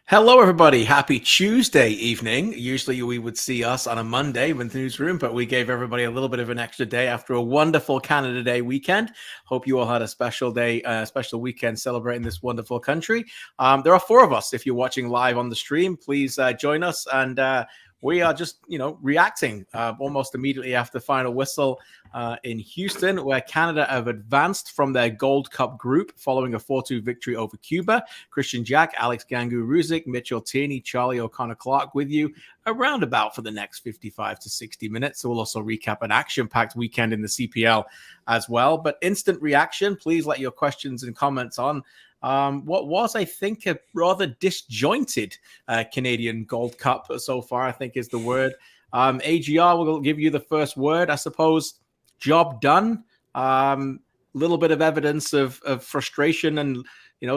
Hello, everybody. Happy Tuesday evening. Usually we would see us on a Monday with the newsroom, but we gave everybody a little bit of an extra day after a wonderful Canada Day weekend. Hope you all had a special day, special weekend celebrating this wonderful country. There are four of us. If you're watching live on the stream, please join us. And we are just, reacting almost immediately after final whistle in Houston, where Canada have advanced from their Gold Cup group following a 4-2 victory over Cuba. Christian Jack, Alex Gangu-Ruzic, Mitchell Tierney, Charlie O'Connor-Clark with you around about for the next 55 to 60 minutes. So we'll also recap an action-packed weekend in the CPL as well. But instant reaction, please let your questions and comments on what was, I think, a rather disjointed Canadian Gold Cup so far, I think is the word. AGR will give you the first word, I suppose. Job done. Little bit of evidence of frustration and,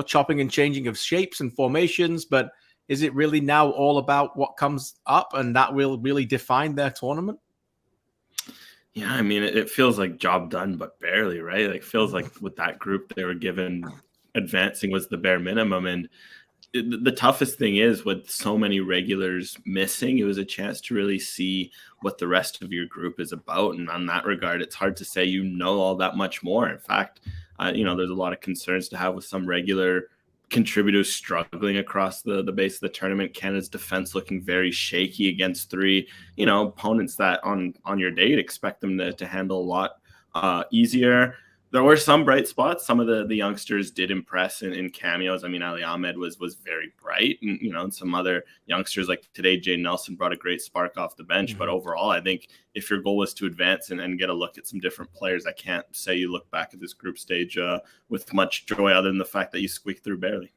chopping and changing of shapes and formations. But is it really now all about what comes up and that will really define their tournament? Yeah, I mean, it feels like job done, but barely, right? Like, feels like with that group they were given, advancing was the bare minimum. And the toughest thing is with so many regulars missing, it was a chance to really see what the rest of your group is about. And on that regard, it's hard to say all that much more. In fact, there's a lot of concerns to have with some regular contributors struggling across the base of the tournament. Canada's defense looking very shaky against three, opponents that on your day you'd expect them to handle a lot easier. There were some bright spots. Some of the youngsters did impress in cameos. I mean, Ali Ahmed was very bright, and some other youngsters like today, Jay Nelson brought a great spark off the bench. Mm-hmm. But overall, I think if your goal was to advance and get a look at some different players, I can't say you look back at this group stage with much joy other than the fact that you squeaked through barely.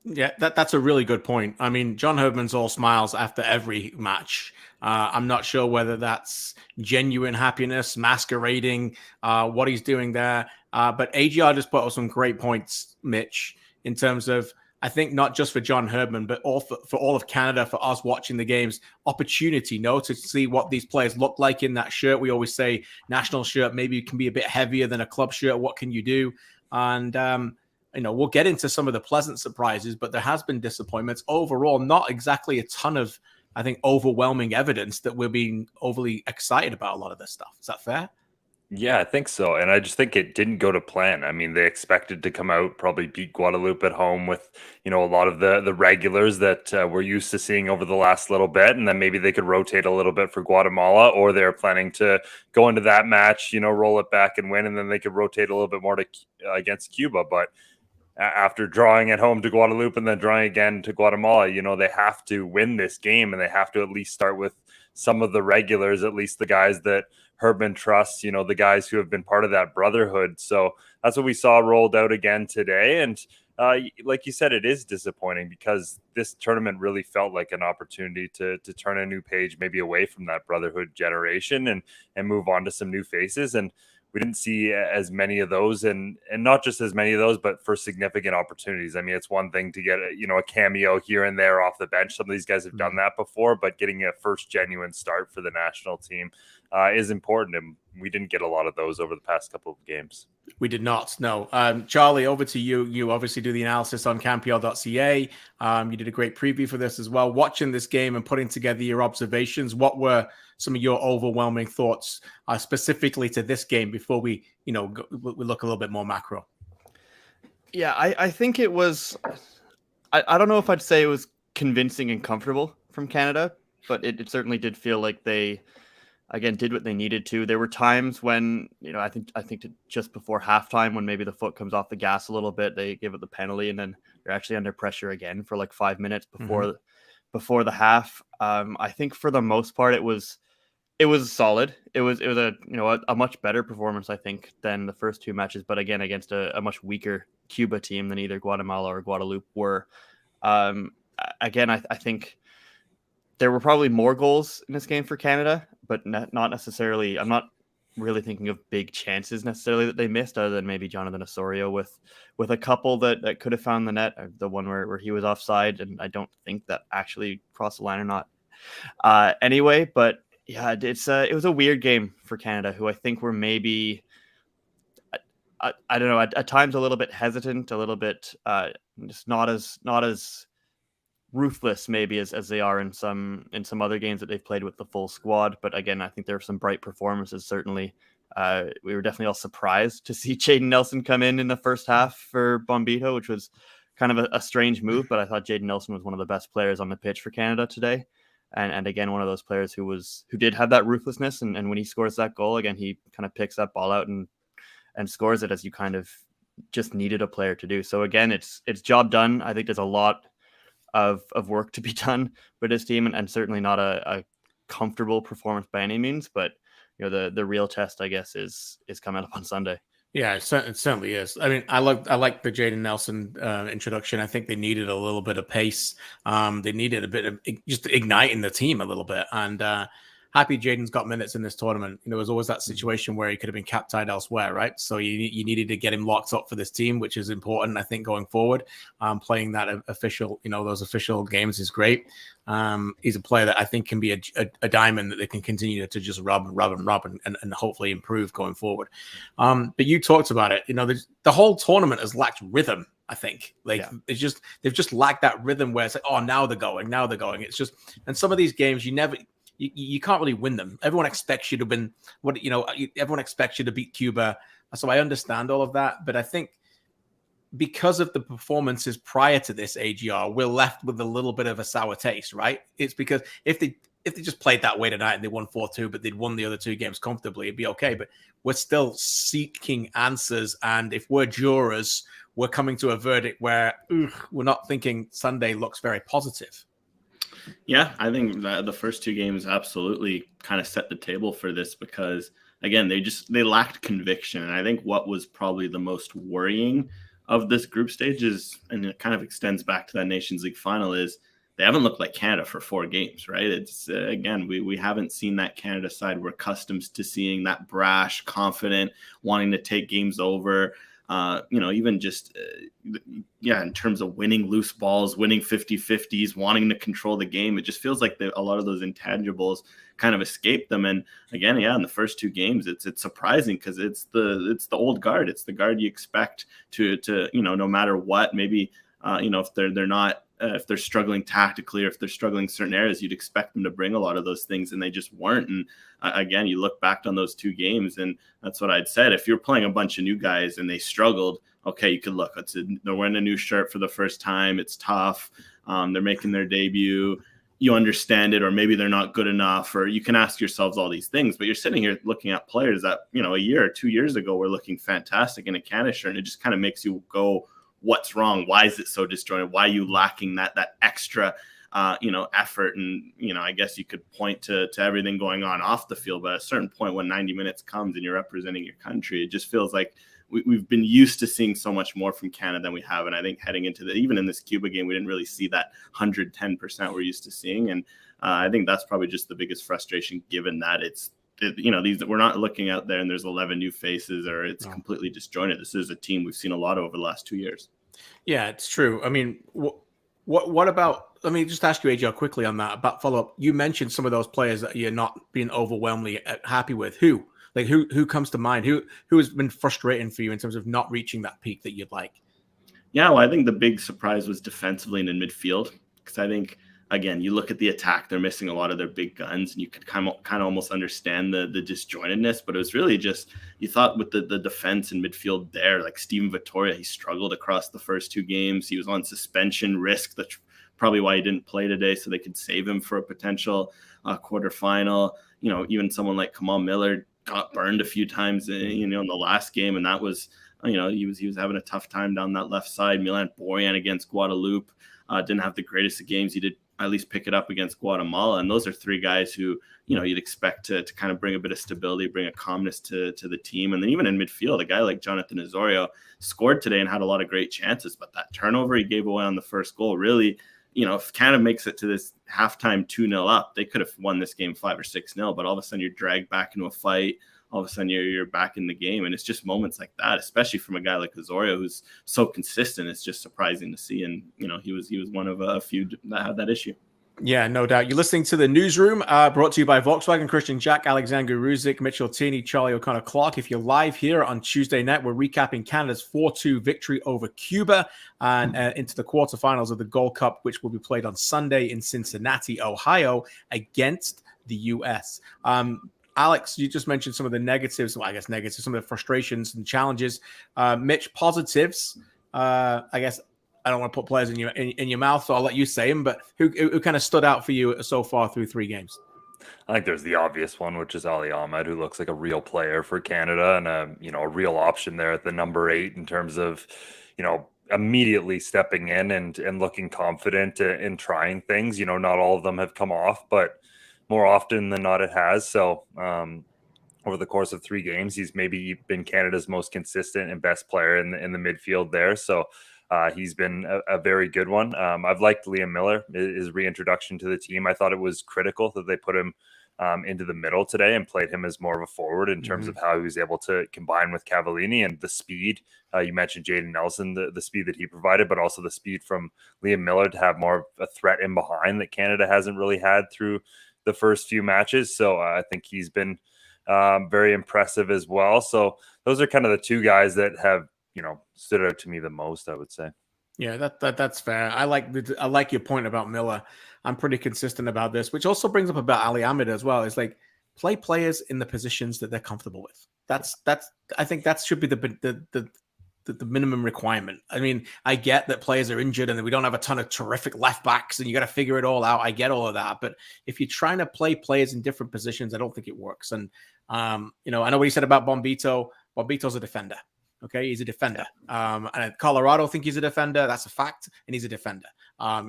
Yeah, that's a really good point. I mean, John Herdman's all smiles after every match. I'm not sure whether that's genuine happiness, masquerading, what he's doing there. But AGR just put up some great points, Mitch, in terms of, I think, not just for John Herdman, but all for all of Canada, for us watching the games, opportunity, to see what these players look like in that shirt. We always say national shirt maybe can be a bit heavier than a club shirt. What can you do? And, we'll get into some of the pleasant surprises, but there has been disappointments. Overall, not exactly a ton of, I think, overwhelming evidence that we're being overly excited about a lot of this stuff. Is that fair? Yeah, I think so. And I just think it didn't go to plan. I mean, they expected to come out, probably beat Guadeloupe at home with, a lot of the regulars that we're used to seeing over the last little bit. And then maybe they could rotate a little bit for Guatemala, or they're planning to go into that match, roll it back and win. And then they could rotate a little bit more against Cuba. But after drawing at home to Guadeloupe and then drawing again to Guatemala, they have to win this game, and they have to at least start with some of the regulars, at least the guys that Herdman trusts, the guys who have been part of that brotherhood. So that's what we saw rolled out again today. And like you said, it is disappointing because this tournament really felt like an opportunity to turn a new page, maybe away from that brotherhood generation and move on to some new faces. And we didn't see as many of those, and not just as many of those, but for significant opportunities. I mean, it's one thing to get a cameo here and there off the bench. Some of these guys have done that before, but getting a first genuine start for the national team is important, and we didn't get a lot of those over the past couple of games. We did not, no. Charlie, over to you. You obviously do the analysis on CanPL.ca. You did a great preview for this as well. Watching this game and putting together your observations, what were some of your overwhelming thoughts specifically to this game before we look a little bit more macro? Yeah, I think it was, I don't know if I'd say it was convincing and comfortable from Canada, but it certainly did feel like they, again, did what they needed to. There were times when, I think just before halftime, when maybe the foot comes off the gas a little bit, they give it the penalty, and then they're actually under pressure again for like 5 minutes before the half. I think for the most part, it was solid. It was a much better performance, I think, than the first two matches. But again, against a much weaker Cuba team than either Guatemala or Guadeloupe were. Again, I think there were probably more goals in this game for Canada, but not necessarily. I'm not really thinking of big chances necessarily that they missed, other than maybe Jonathan Osorio with a couple that could have found the net. The one where he was offside, and I don't think that actually crossed the line or not. Anyway, but yeah, it was a weird game for Canada, who I think were maybe, I don't know, at times a little bit hesitant, a little bit just not as ruthless maybe as they are in some other games that they've played with the full squad. But again, I think there are some bright performances. Certainly, we were definitely all surprised to see Jaden Nelson come in the first half for Bombito, which was kind of a strange move. But I thought Jaden Nelson was one of the best players on the pitch for Canada today. And again, one of those players who did have that ruthlessness. And when he scores that goal, again, he kind of picks that ball out and scores it as you kind of just needed a player to do. So again, it's job done. I think there's a lot of work to be done with this team, and certainly not a comfortable performance by any means. But the real test, I guess, is coming up on Sunday. Yeah, it certainly is. I mean, I like the Jaden Nelson introduction. I think they needed a little bit of pace. They needed a bit of just igniting the team a little bit. And happy Jaden's got minutes in this tournament. There was always that situation where he could have been captied elsewhere, right? So you needed to get him locked up for this team, which is important, I think, going forward. Playing that official, those official games is great. He's a player that I think can be a diamond that they can continue to just rub and hopefully improve going forward. But you talked about it. The whole tournament has lacked rhythm. I think they've just lacked that rhythm where it's like, oh, now they're going. It's just, and some of these games you can't really win them. Everyone expects you to win. Everyone expects you to beat Cuba. So I understand all of that, but I think because of the performances prior to this AGR, we're left with a little bit of a sour taste, right? It's because if they just played that way tonight and they won 4-2, but they'd won the other two games comfortably, it'd be okay. But we're still seeking answers. And if we're jurors, we're coming to a verdict where we're not thinking Sunday looks very positive. Yeah, I think that the first two games absolutely kind of set the table for this because, again, they lacked conviction. And I think what was probably the most worrying of this group stage is, and it kind of extends back to that Nations League final, is they haven't looked like Canada for 4 games, right? It's again, we haven't seen that Canada side we're accustomed to seeing, that brash, confident, wanting to take games over. Even just, in terms of winning loose balls, winning 50-50s, wanting to control the game, it just feels like a lot of those intangibles kind of escaped them. And again, in the first 2 games, it's surprising because it's the old guard. It's the guard you expect to no matter what, maybe, if they're not, if they're struggling tactically or if they're struggling in certain areas, you'd expect them to bring a lot of those things, and they just weren't. And again, you look back on those 2 games, and that's what I'd said. If you're playing a bunch of new guys and they struggled, okay, you could look. They're wearing a new shirt for the first time. It's tough. They're making their debut. You understand it, or maybe they're not good enough, or you can ask yourselves all these things. But you're sitting here looking at players that, a year or 2 years ago were looking fantastic in a Canada shirt, and it just kind of makes you go, what's wrong? Why is it so disjointed? Why are you lacking that extra, effort? And, I guess you could point to everything going on off the field, but at a certain point when 90 minutes comes and you're representing your country, it just feels like we've been used to seeing so much more from Canada than we have. And I think heading into even in this Cuba game, we didn't really see that 110% we're used to seeing. And I think that's probably just the biggest frustration, given that these, we're not looking out there and there's 11 new faces or it's completely disjointed. This is a team we've seen a lot over the last 2 years. Yeah, it's true. I mean, what about, let me just ask you, AJ, quickly on that, about follow-up. You mentioned some of those players that you're not being overwhelmingly happy with. Who comes to mind? Who has been frustrating for you in terms of not reaching that peak that you'd like? Yeah, well, I think the big surprise was defensively and in midfield, because I think, again, you look at the attack, they're missing a lot of their big guns, and you could kind of almost understand the disjointedness, but it was really just, you thought with the defense and midfield there, like Steven Vittoria, he struggled across the first 2 games. He was on suspension risk. That's probably why he didn't play today, so they could save him for a potential quarterfinal. Even someone like Kamal Miller got burned a few times, in the last game, and that was, he was having a tough time down that left side. Milan Borjan against Guadeloupe didn't have the greatest of games. He did at least pick it up against Guatemala. And those are 3 guys who, you'd expect to kind of bring a bit of stability, bring a calmness to the team. And then even in midfield, a guy like Jonathan Osorio scored today and had a lot of great chances, but that turnover he gave away on the first goal really, if Canada makes it to this halftime 2-0 up, they could have won this game 5 or 6-0, but all of a sudden you're dragged back into a fight. All of a sudden you're back in the game. And it's just moments like that, especially from a guy like Osorio, who's so consistent. It's just surprising to see. And, he was one of a few that had that issue. Yeah, no doubt. You're listening to the Newsroom, brought to you by Volkswagen, Christian Jack, Alexander Ruzik, Mitchell Tierney, Charlie O'Connor-Clark. If you're live here on Tuesday night, we're recapping Canada's 4-2 victory over Cuba and into the quarterfinals of the Gold Cup, which will be played on Sunday in Cincinnati, Ohio, against the U.S. Alex, you just mentioned some of the negatives, well, I guess negatives, some of the frustrations and challenges. Mitch, positives, I guess. I don't want to put players in your mouth, so I'll let you say them. But who kind of stood out for you so far through 3 games? I think there's the obvious one, which is Ali Ahmed, who looks like a real player for Canada and a real option there at the number 8 in terms of, immediately stepping in and looking confident in trying things. Not all of them have come off, but more often than not, it has. So over the course of 3 games, he's maybe been Canada's most consistent and best player in the midfield there. So. He's been a very good one. I've liked Liam Miller, his reintroduction to the team. I thought it was critical that they put him into the middle today and played him as more of a forward in terms of how he was able to combine with Cavalry and the speed. You mentioned Jaden Nelson, the speed that he provided, but also the speed from Liam Miller to have more of a threat in behind that Canada hasn't really had through the first few matches. So I think he's been very impressive as well. So those are kind of the 2 guys that have stood out to me the most, I would say. Yeah, that's fair. I like your point about Miller. I'm pretty consistent about this, which also brings up about Ali Ahmed as well. It's like play players in the positions that they're comfortable with. I think that should be the minimum requirement. I mean, I get that players are injured and that we don't have a ton of terrific left backs and you got to figure it all out. I get all of that, but if you're trying to play players in different positions, I don't think it works. And I know what he said about Bombito. Bombito's a defender. Okay, he's a defender. And Colorado think he's a defender. That's a fact. And he's a defender.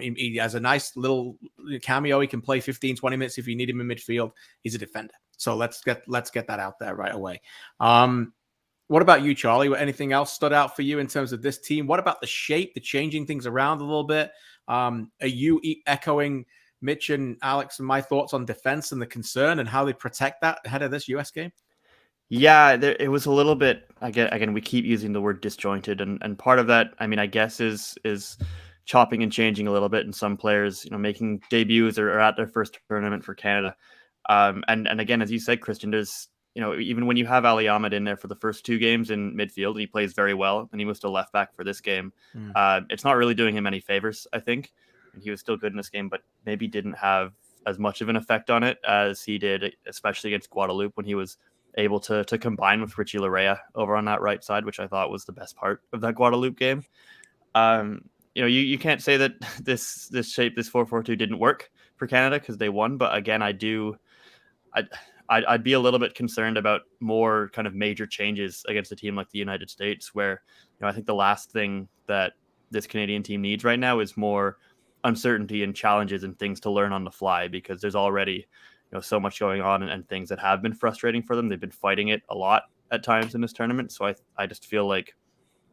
He has a nice little cameo. He can play 15, 20 minutes if you need him in midfield. He's a defender. So let's get that out there right away. What about you, Charlie? Anything else stood out for you in terms of this team? What about the shape, the changing things around a little bit? Are you echoing Mitch and Alex and my thoughts on defense and the concern and how they protect that ahead of this U.S. game? Yeah, it was a little bit, again, we keep using the word disjointed, and part of that, I mean, I guess is chopping and changing a little bit, and some players, making debuts or at their first tournament for Canada. And again, as you said, Christian, there's, even when you have Ali Ahmed in there for the first 2 games in midfield, and he plays very well, and he was still left back for this game, it's not really doing him any favors, I think. And he was still good in this game, but maybe didn't have as much of an effect on it as he did, especially against Guadeloupe when he was able to combine with Richie Larea over on that right side, which I thought was the best part of that Guadeloupe game. You can't say that this shape, this 4-4-2 didn't work for Canada because they won. But again, I'd be a little bit concerned about more kind of major changes against a team like the United States, where I think the last thing that this Canadian team needs right now is more uncertainty and challenges and things to learn on the fly, because there's already so much going on and things that have been frustrating for them. They've been fighting it a lot at times in this tournament. So I just feel like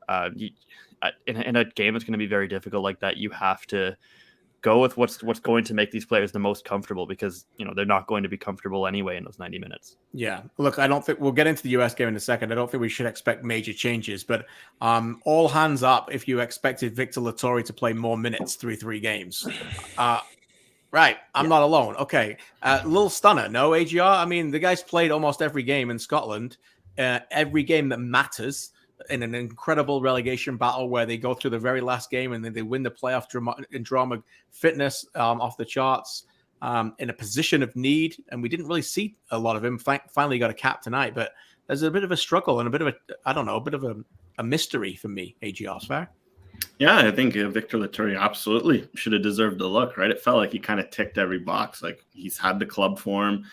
in a game that's going to be very difficult like that, you have to go with what's going to make these players the most comfortable, because they're not going to be comfortable anyway in those 90 minutes. Yeah, look, I don't think we'll get into the US game in a second. I don't think we should expect major changes, but all hands up if you expected Victor Lattori to play more minutes through 3 games. Right. I'm not alone. Okay. Little stunner. No, AGR. I mean, the guy's played almost every game in Scotland, every game that matters in an incredible relegation battle where they go through the very last game and then they win the playoff drama, fitness off the charts, in a position of need. And we didn't really see a lot of him. Finally got a cap tonight, but there's a bit of a struggle and a bit of a mystery for me, AGR. Fair? Yeah, I think Victor Laturi absolutely should have deserved a look, right? It felt like he kind of ticked every box. Like, he's had the club form.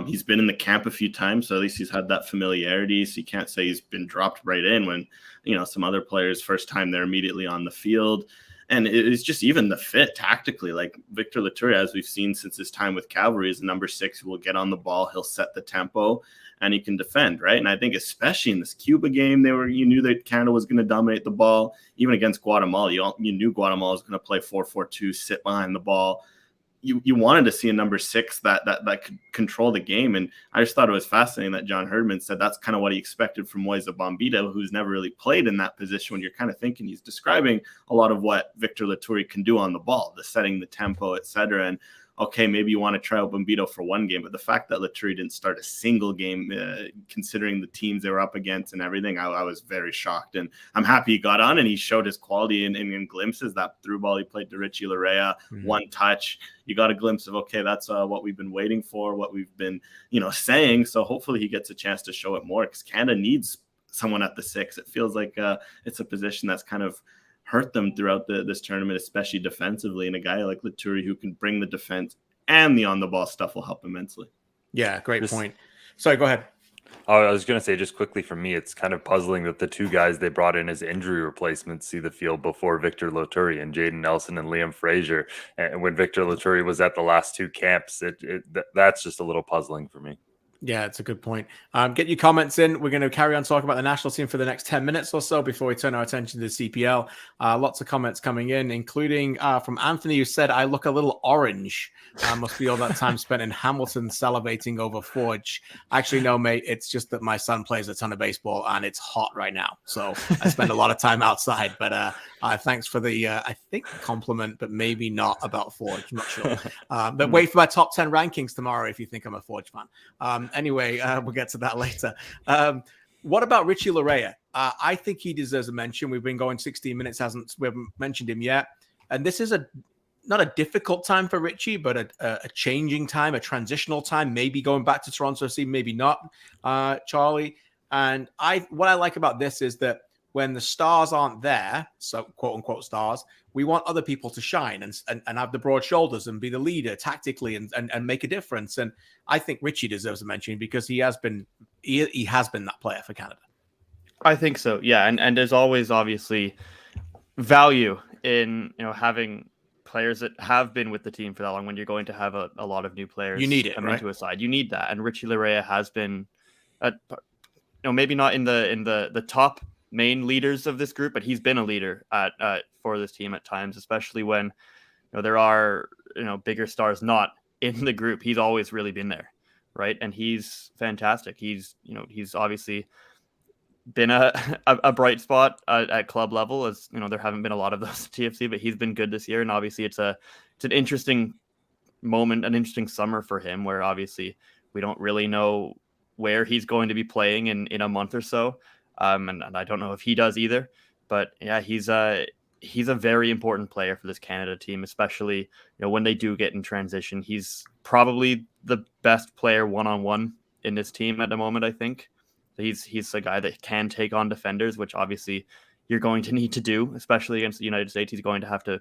He's been in the camp a few times, so at least he's had that familiarity. So you can't say he's been dropped right in when, some other players, first time they're immediately on the field. And it's just even the fit tactically. Like, Victor Laturi, as we've seen since his time with Cavalry, is number 6 who will get on the ball. He'll set the tempo and he can defend, right? And I think especially in this Cuba game, you knew that Canada was going to dominate the ball. Even against Guatemala, you knew Guatemala was going to play 4-4-2, sit behind the ball. You wanted to see a number 6 that could control the game. And I just thought it was fascinating that John Herdman said that's kind of what he expected from Moise Bombito, who's never really played in that position, when you're kind of thinking he's describing a lot of what Victor Laturi can do on the ball, the setting the tempo, etc. And okay, maybe you want to try out Bombito for one game, but the fact that Laturi didn't start a single game, considering the teams they were up against and everything, I was very shocked. And I'm happy he got on and he showed his quality in glimpses. That through ball he played to Richie Larea, one touch. You got a glimpse of, okay, that's what we've been waiting for, what we've been, saying. So hopefully he gets a chance to show it more, because Canada needs someone at the 6. It feels like it's a position that's kind of hurt them throughout this tournament, especially defensively. And a guy like Laturi who can bring the defense and the on-the-ball stuff will help immensely. Yeah, great point. Sorry, go ahead. Oh, I was going to say, just quickly for me, it's kind of puzzling that the two guys they brought in as injury replacements see the field before Victor Laturi, and Jaden Nelson and Liam Fraser. And when Victor Laturi was at the last two camps, that's just a little puzzling for me. Yeah, it's a good point. Get your comments in. We're going to carry on talking about the national team for the next 10 minutes or so before we turn our attention to the CPL. Lots of comments coming in, including from Anthony, who said, I look a little orange. Must be all that time spent in Hamilton salivating over Forge. Actually, no, mate. It's just that my son plays a ton of baseball and it's hot right now. So I spend a lot of time outside. But thanks for the, I think, compliment, but maybe not about Forge. I'm not sure. But wait for my top 10 rankings tomorrow if you think I'm a Forge fan. Anyway, we'll get to that later. What about Richie Larea? I think he deserves a mention. We've been going 16 minutes, we haven't mentioned him yet. And this is not a difficult time for Richie, but a changing time, a transitional time, maybe going back to Toronto FC, maybe not, Charlie. And what I like about this is that when the stars aren't there, so quote unquote stars, we want other people to shine and have the broad shoulders and be the leader tactically and make a difference. And I think Richie deserves a mention because he has been that player for Canada. I think so. Yeah. And there's always obviously value in, having players that have been with the team for that long. When you're going to have a lot of new players, you need it, come right? into a side. You need that. And Richie Larea has been, maybe not in the top main leaders of this group, but he's been a leader for this team at times, especially when there are bigger stars not in the group. He's always really been there, right? And he's fantastic. He's obviously been a bright spot at club level, as there haven't been a lot of those at TFC, but he's been good this year. And obviously it's an interesting moment, an interesting summer for him, where obviously we don't really know where he's going to be playing in a month or so. And I don't know if he does either, but yeah, he's a very important player for this Canada team, especially when they do get in transition. He's probably the best player one-on-one in this team at the moment. I think he's a guy that can take on defenders, which obviously you're going to need to do, especially against the United States. He's going to have to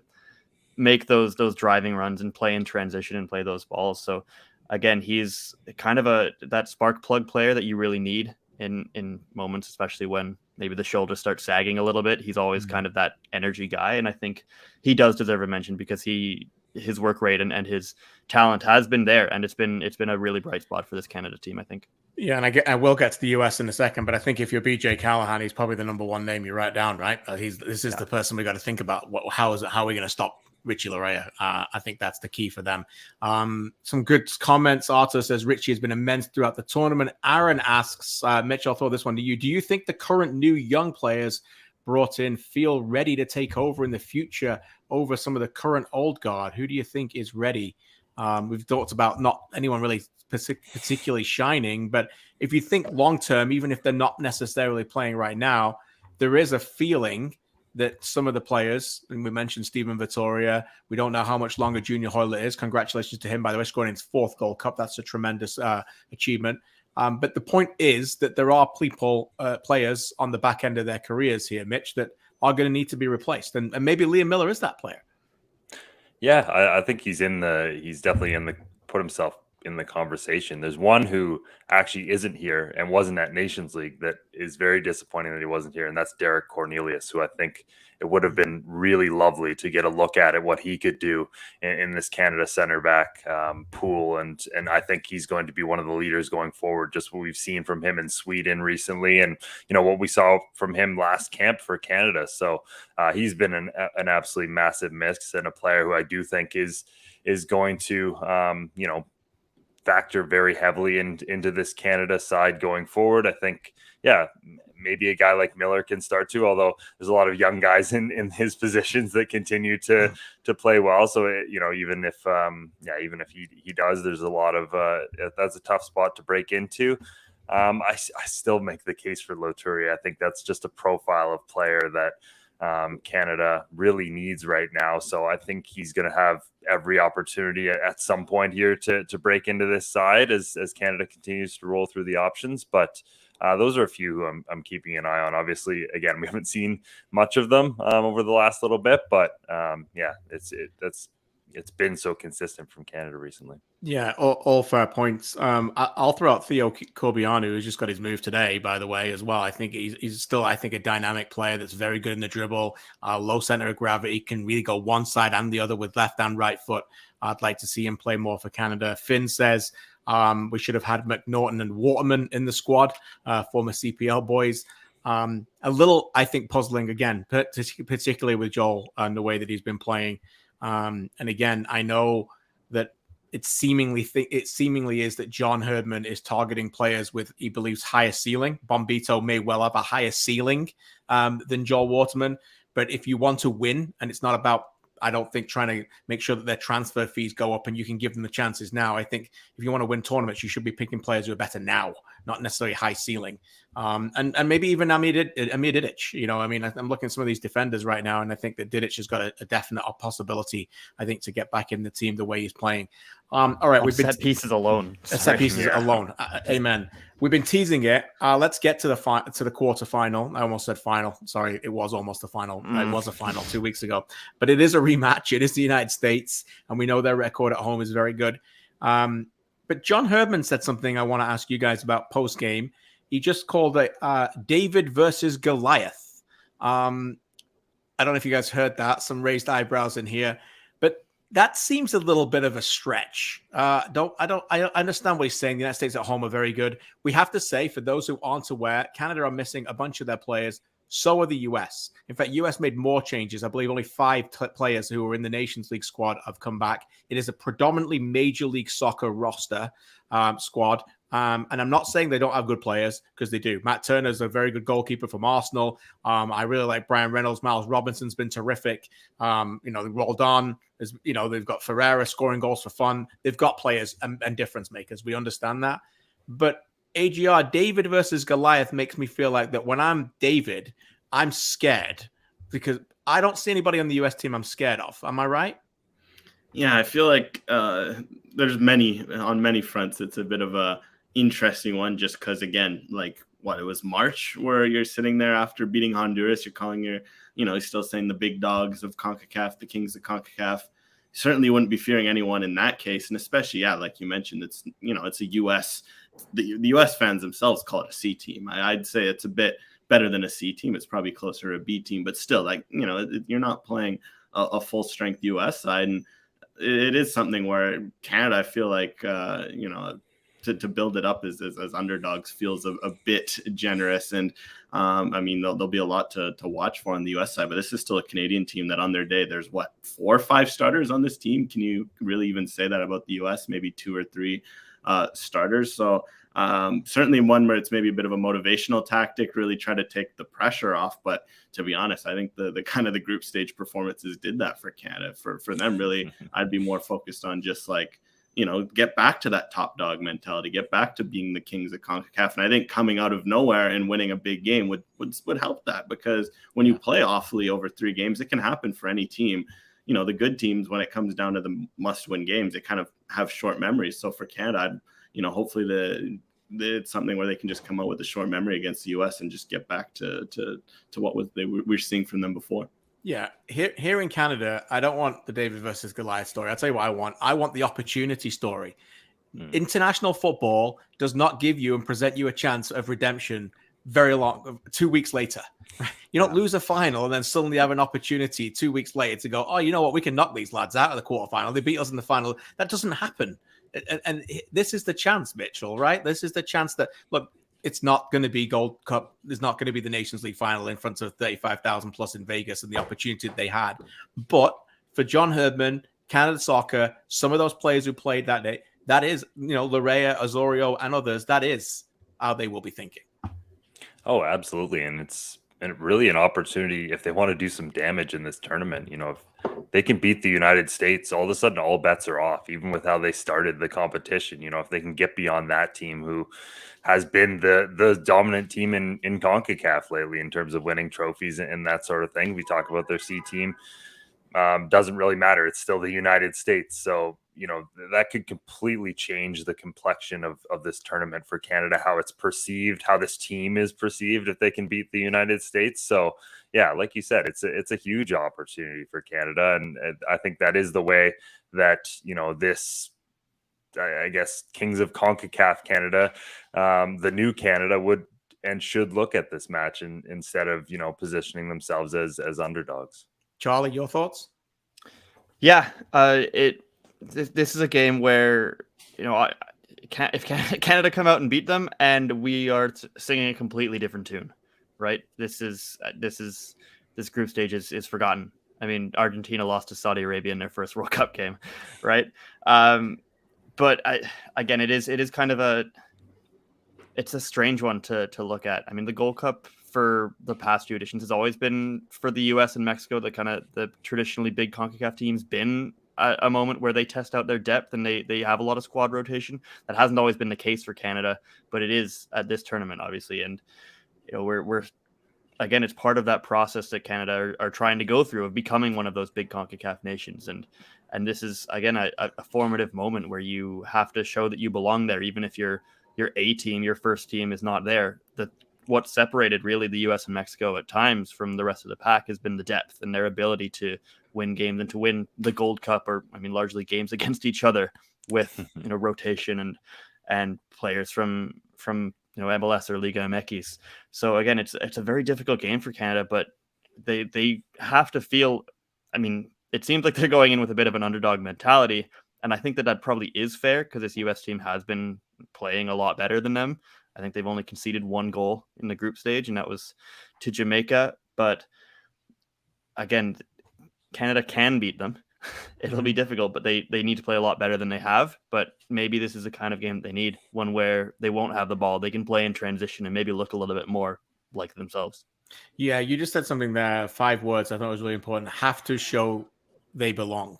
make those driving runs and play in transition and play those balls. So again, he's kind of that spark plug player that you really need in moments, especially when maybe the shoulders start sagging a little bit. He's always kind of that energy guy. And I think he does deserve a mention because his work rate and his talent has been there. And it's been a really bright spot for this Canada team, I think. Yeah, and I will get to the US in a second, but I think if you're BJ Callahan, he's probably the number one name you write down, right? This is the person we got to think about. How are we going to stop Richie Larea? I think that's the key for them. Some good comments. Arthur says Richie has been immense throughout the tournament. Aaron asks, Mitch, I'll throw this one to you. Do you think the current new young players brought in feel ready to take over in the future over some of the current old guard? Who do you think is ready? We've talked about not anyone really particularly shining, but if you think long term, even if they're not necessarily playing right now, there is a feeling that some of the players, and we mentioned Stephen Vittoria, we don't know how much longer Junior Hoylett is. Congratulations to him, by the way, scoring his 4th Gold Cup. That's a tremendous achievement. But the point is that there are players on the back end of their careers here, Mitch, that are going to need to be replaced. And maybe Liam Miller is that player. Yeah, I think he's definitely put himself in the conversation. There's one who actually isn't here and wasn't at Nations League that is very disappointing that he wasn't here, and that's Derek Cornelius, who I think it would have been really lovely to get a look at what he could do in this Canada center back pool, and I think he's going to be one of the leaders going forward, just what we've seen from him in Sweden recently and what we saw from him last camp for Canada. So he's been an absolutely massive miss, and a player who I do think is going to factor very heavily into this Canada side going forward. I think, maybe a guy like Miller can start to, although there's a lot of young guys in his positions that continue to play well. So, even if he does, there's a lot of, that's a tough spot to break into. I still make the case for Loturi. I think that's just a profile of player that Canada really needs right now. So I think he's going to have every opportunity at some point here to break into this side as Canada continues to roll through the options. But those are a few who I'm keeping an eye on. Obviously, again, we haven't seen much of them over the last little bit, but it's been so consistent from Canada recently. Yeah, all fair points. I'll throw out Theo Corbianu, who's just got his move today, by the way, as well. I think he's still, a dynamic player that's very good in the dribble, low center of gravity, can really go one side and the other with left and right foot. I'd like to see him play more for Canada. Finn says we should have had McNaughton and Waterman in the squad, former CPL boys. A little, I think, puzzling again, particularly with Joel and the way that he's been playing. And again, I know that it seemingly is that John Herdman is targeting players with, he believes, higher ceiling. Bombito may well have a higher ceiling than Joel Waterman. But if you want to win, and it's not about, I don't think, trying to make sure that their transfer fees go up and you can give them the chances now. I think if you want to win tournaments, you should be picking players who are better now, not necessarily high ceiling. And maybe even Amir Didic. I'm looking at some of these defenders right now, and I think that Didic has got a definite possibility, I think, to get back in the team the way he's playing. All right, we've been set pieces alone. Set pieces alone. Amen. We've been teasing it. Let's get to the quarterfinal. I almost said final. Sorry, it was almost a final. It was a final 2 weeks ago, but it is a rematch. It is the United States, and we know their record at home is very good. But John Herdman said something I want to ask you guys about post game. He just called it David versus Goliath. I don't know if you guys heard that. Some raised eyebrows in here. That seems a little bit of a stretch. I understand what he's saying. The United States at home are very good. We have to say, for those who aren't aware, Canada are missing a bunch of their players. So are the US. In fact, US made more changes. I believe only 5 players who were in the Nations League squad have come back. It is a predominantly Major League Soccer roster squad. And I'm not saying they don't have good players, because they do. Matt Turner's a very good goalkeeper from Arsenal. I really like Brian Reynolds. Miles Robinson's been terrific. Roldan is, they've got Ferreira scoring goals for fun. They've got players and difference makers. We understand that. But AGR, David versus Goliath makes me feel like that when I'm David, I'm scared, because I don't see anybody on the US team I'm scared of. Am I right? Yeah, I feel like there's on many fronts. It's a bit of a interesting one, just because, again, it was March where you're sitting there after beating Honduras. You're calling you're still saying the big dogs of CONCACAF, the kings of CONCACAF. You certainly wouldn't be fearing anyone in that case. And especially, like you mentioned, it's a US. The US fans themselves call it a C team. I'd say it's a bit better than a C team. It's probably closer to a B team, but still, you're not playing a full strength US side. And it is something where Canada, I feel like, to build it up as underdogs feels a bit generous. And there'll be a lot to watch for on the US side, but this is still a Canadian team that on their day, there's 4 or 5 starters on this team. Can you really even say that about the US? Maybe 2 or 3 starters. So certainly one where it's maybe a bit of a motivational tactic, really try to take the pressure off. But to be honest, I think the kind of the group stage performances did that for Canada. For them, really, I'd be more focused on just get back to that top dog mentality, get back to being the kings of CONCACAF. And I think coming out of nowhere and winning a big game would help that, because when you play awfully over 3 games, it can happen for any team. The good teams, when it comes down to the must-win games, they kind of have short memories. So for Canada, hopefully it's something where they can just come out with a short memory against the US and just get back to what we were seeing from them before. Yeah, here in Canada, I don't want the David versus Goliath story. I'll tell you what I want. I want the opportunity story. International football does not give you and present you a chance of redemption very long, 2 weeks later. You don't lose a final and then suddenly have an opportunity 2 weeks later to go, oh, you know what, we can knock these lads out of the quarterfinal. They beat us in the final. That doesn't happen. And this is the chance, Mitchell, right? This is the chance that, look, it's not going to be Gold Cup. There's not going to be the Nations League final in front of 35,000 plus in Vegas and the opportunity that they had. But for John Herdman, Canada Soccer, some of those players who played that day, that is, Larea, Osorio, and others, that is how they will be thinking. Oh, absolutely. And it's really an opportunity if they want to do some damage in this tournament. If they can beat the United States, all of a sudden all bets are off, even with how they started the competition. If they can get beyond that team who has been the dominant team in CONCACAF lately in terms of winning trophies and that sort of thing. We talk about their C team. Doesn't really matter. It's still the United States. So, that could completely change the complexion of this tournament for Canada, how it's perceived, how this team is perceived if they can beat the United States. So, yeah, like you said, it's a huge opportunity for Canada. And I think that is the way that, this, I guess, Kings of CONCACAF Canada, the new Canada would and should look at this match instead of, positioning themselves as underdogs. Charlie, your thoughts? Yeah, this is a game where if Canada come out and beat them, and we are singing a completely different tune, right? This group stage is forgotten. I mean, Argentina lost to Saudi Arabia in their first World Cup game, right? But again, it is kind of it's a strange one to look at. I mean, the Gold Cup for the past few editions has always been for the US and Mexico, the traditionally big CONCACAF teams, been a moment where they test out their depth and they have a lot of squad rotation. That hasn't always been the case for Canada, but it is at this tournament, obviously. And we're again, it's part of that process that Canada are trying to go through of becoming one of those big CONCACAF nations. And this is, again, a formative moment where you have to show that you belong there, even if your A team, your first team, is not there. What separated really the US and Mexico at times from the rest of the pack has been the depth and their ability to win games and to win the Gold Cup, or largely games against each other with rotation and players from MLS or Liga MX. So again, it's a very difficult game for Canada, but they have to feel, it seems like they're going in with a bit of an underdog mentality, and I think that probably is fair because this US team has been playing a lot better than them. I think they've only conceded one goal in the group stage, and that was to Jamaica. But again, Canada can beat them. It'll be difficult, but they need to play a lot better than they have. But maybe this is the kind of game that they need, one where they won't have the ball. They can play in transition and maybe look a little bit more like themselves. Yeah, you just said something there, 5 words I thought was really important. Have to show they belong.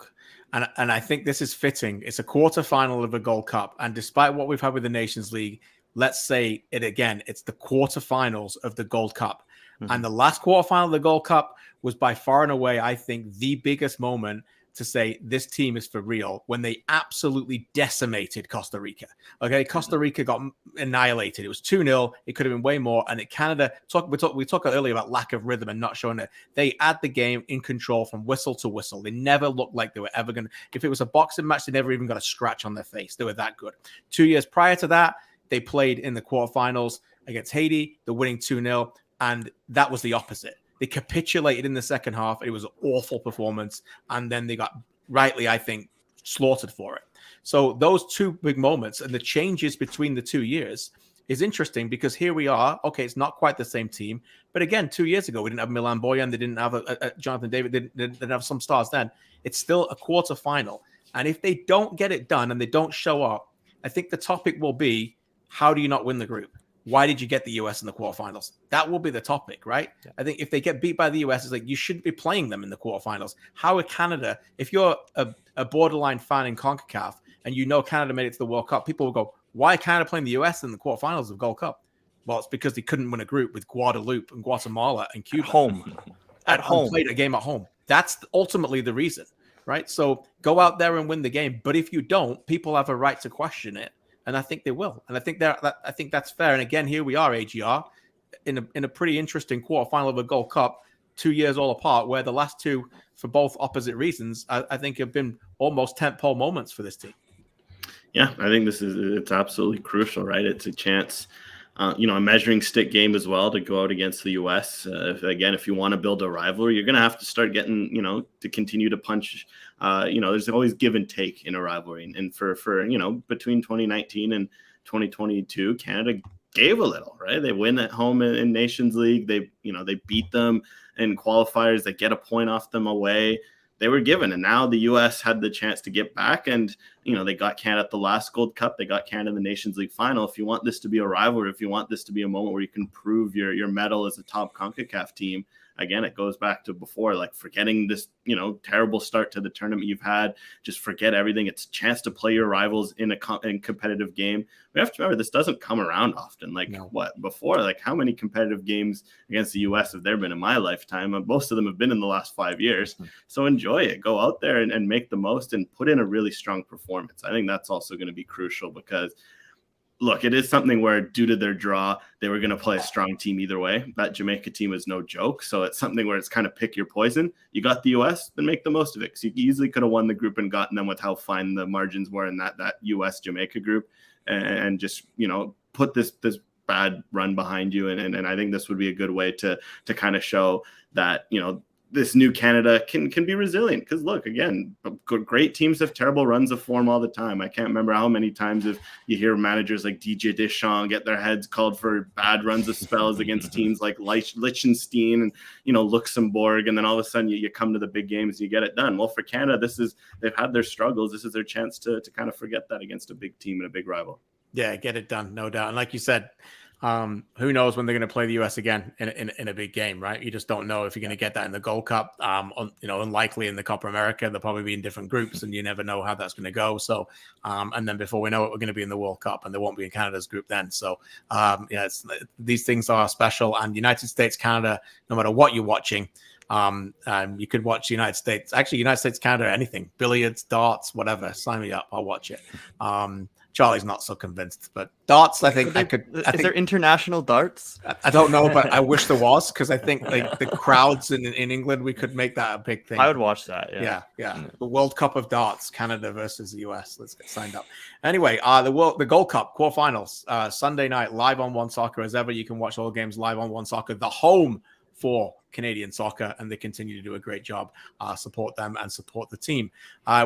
And I think this is fitting. It's a quarterfinal of a Gold Cup. And despite what we've had with the Nations League, let's say it again, it's the quarterfinals of the Gold Cup. Mm-hmm. And the last quarterfinal of the Gold Cup was by far and away, I think, the biggest moment to say this team is for real, when they absolutely decimated Costa Rica. Okay, Costa Rica got annihilated. It was 2-0. It could have been way more. And Canada, we talked earlier about lack of rhythm and not showing it. They had the game in control from whistle to whistle. They never looked like they were ever going to, if it was a boxing match, they never even got a scratch on their face. They were that good. 2 years prior to that, they played in the quarterfinals against Haiti. They're winning 2-0. And that was the opposite. They capitulated in the second half. It was an awful performance. And then they got, rightly, I think, slaughtered for it. So those two big moments and the changes between the 2 years is interesting because here we are. Okay, it's not quite the same team. But again, 2 years ago, we didn't have Milan Boyan. They didn't have Jonathan David. They didn't have some stars then. It's still a quarterfinal. And if they don't get it done and they don't show up, I think the topic will be, how do you not win the group? Why did you get the US in the quarterfinals? That will be the topic, right? Yeah. I think if they get beat by the US, it's like you shouldn't be playing them in the quarterfinals. How are Canada, if you're a borderline fan in CONCACAF and you know Canada made it to the World Cup, people will go, why are Canada playing the US in the quarterfinals of Gold Cup? Well, it's because they couldn't win a group with Guadeloupe and Guatemala and Cuba. At home. Played a game at home. That's ultimately the reason, right? So go out there and win the game. But if you don't, people have a right to question it. And I think they will. And I think that's fair. And again, here we are, AGR, in a pretty interesting quarterfinal of a Gold Cup, 2 years all apart, where the last two, for both opposite reasons, I think have been almost tentpole moments for this team. Yeah, I think it's absolutely crucial, right? It's a chance, a measuring stick game as well to go out against the U.S. If you want to build a rivalry, you're going to have to start getting, to continue to punch. There's always give and take in a rivalry. And for between 2019 and 2022, Canada gave a little, right? They win at home in Nations League. They beat them in qualifiers. They get a point off them away. They were given, and now the U.S. had the chance to get back, and they got Canada at the last Gold Cup. They got Canada in the Nations League final. If you want this to be a rivalry, if you want this to be a moment where you can prove your medal as a top CONCACAF team, again, it goes back to before, like forgetting this, terrible start to the tournament you've had. Just forget everything. It's a chance to play your rivals in a competitive game. We have to remember this doesn't come around often. Before, how many competitive games against the U.S. have there been in my lifetime? Most of them have been in the last 5 years. So enjoy it. Go out there and make the most and put in a really strong performance. I think that's also going to be crucial because, look, it is something where due to their draw, they were going to play a strong team either way. That Jamaica team is no joke. So it's something where it's kind of pick your poison. You got the U.S., then make the most of it. Because you easily could have won the group and gotten them with how fine the margins were in that U.S.-Jamaica group and just, put this bad run behind you. And I think this would be a good way to kind of show that, this new Canada can be resilient. Because look, again, great teams have terrible runs of form all the time. I can't remember how many times if you hear managers like DJ Deschamps get their heads called for bad runs of spells against teams like Liechtenstein and Luxembourg, and then all of a sudden you come to the big games and you get it done. Well, for Canada, they've had their struggles. This is their chance to kind of forget that against a big team and a big rival. Yeah, get it done, no doubt. And like you said, who knows when they're going to play the US again in a big game, right? You just don't know if you're going to get that in the Gold Cup. Unlikely in the Copa America. They'll probably be in different groups, and you never know how that's going to go. So, and then before we know it, we're going to be in the World Cup, and they won't be in Canada's group then. So, these things are special. And United States, Canada, no matter what you're watching, you could watch United States, Canada, anything, billiards, darts, whatever. Sign me up, I'll watch it. Charlie's not so convinced, but darts, I think I could. Is there international darts? I don't know, but I wish there was, because I think the crowds in England, we could make that a big thing. I would watch that. Yeah. The World Cup of darts, Canada versus the US. Let's get signed up. Anyway, the Gold Cup quarterfinals, Sunday night, live on One Soccer. As ever, you can watch all games live on One Soccer, the home for Canadian soccer, and they continue to do a great job. Support them and support the team.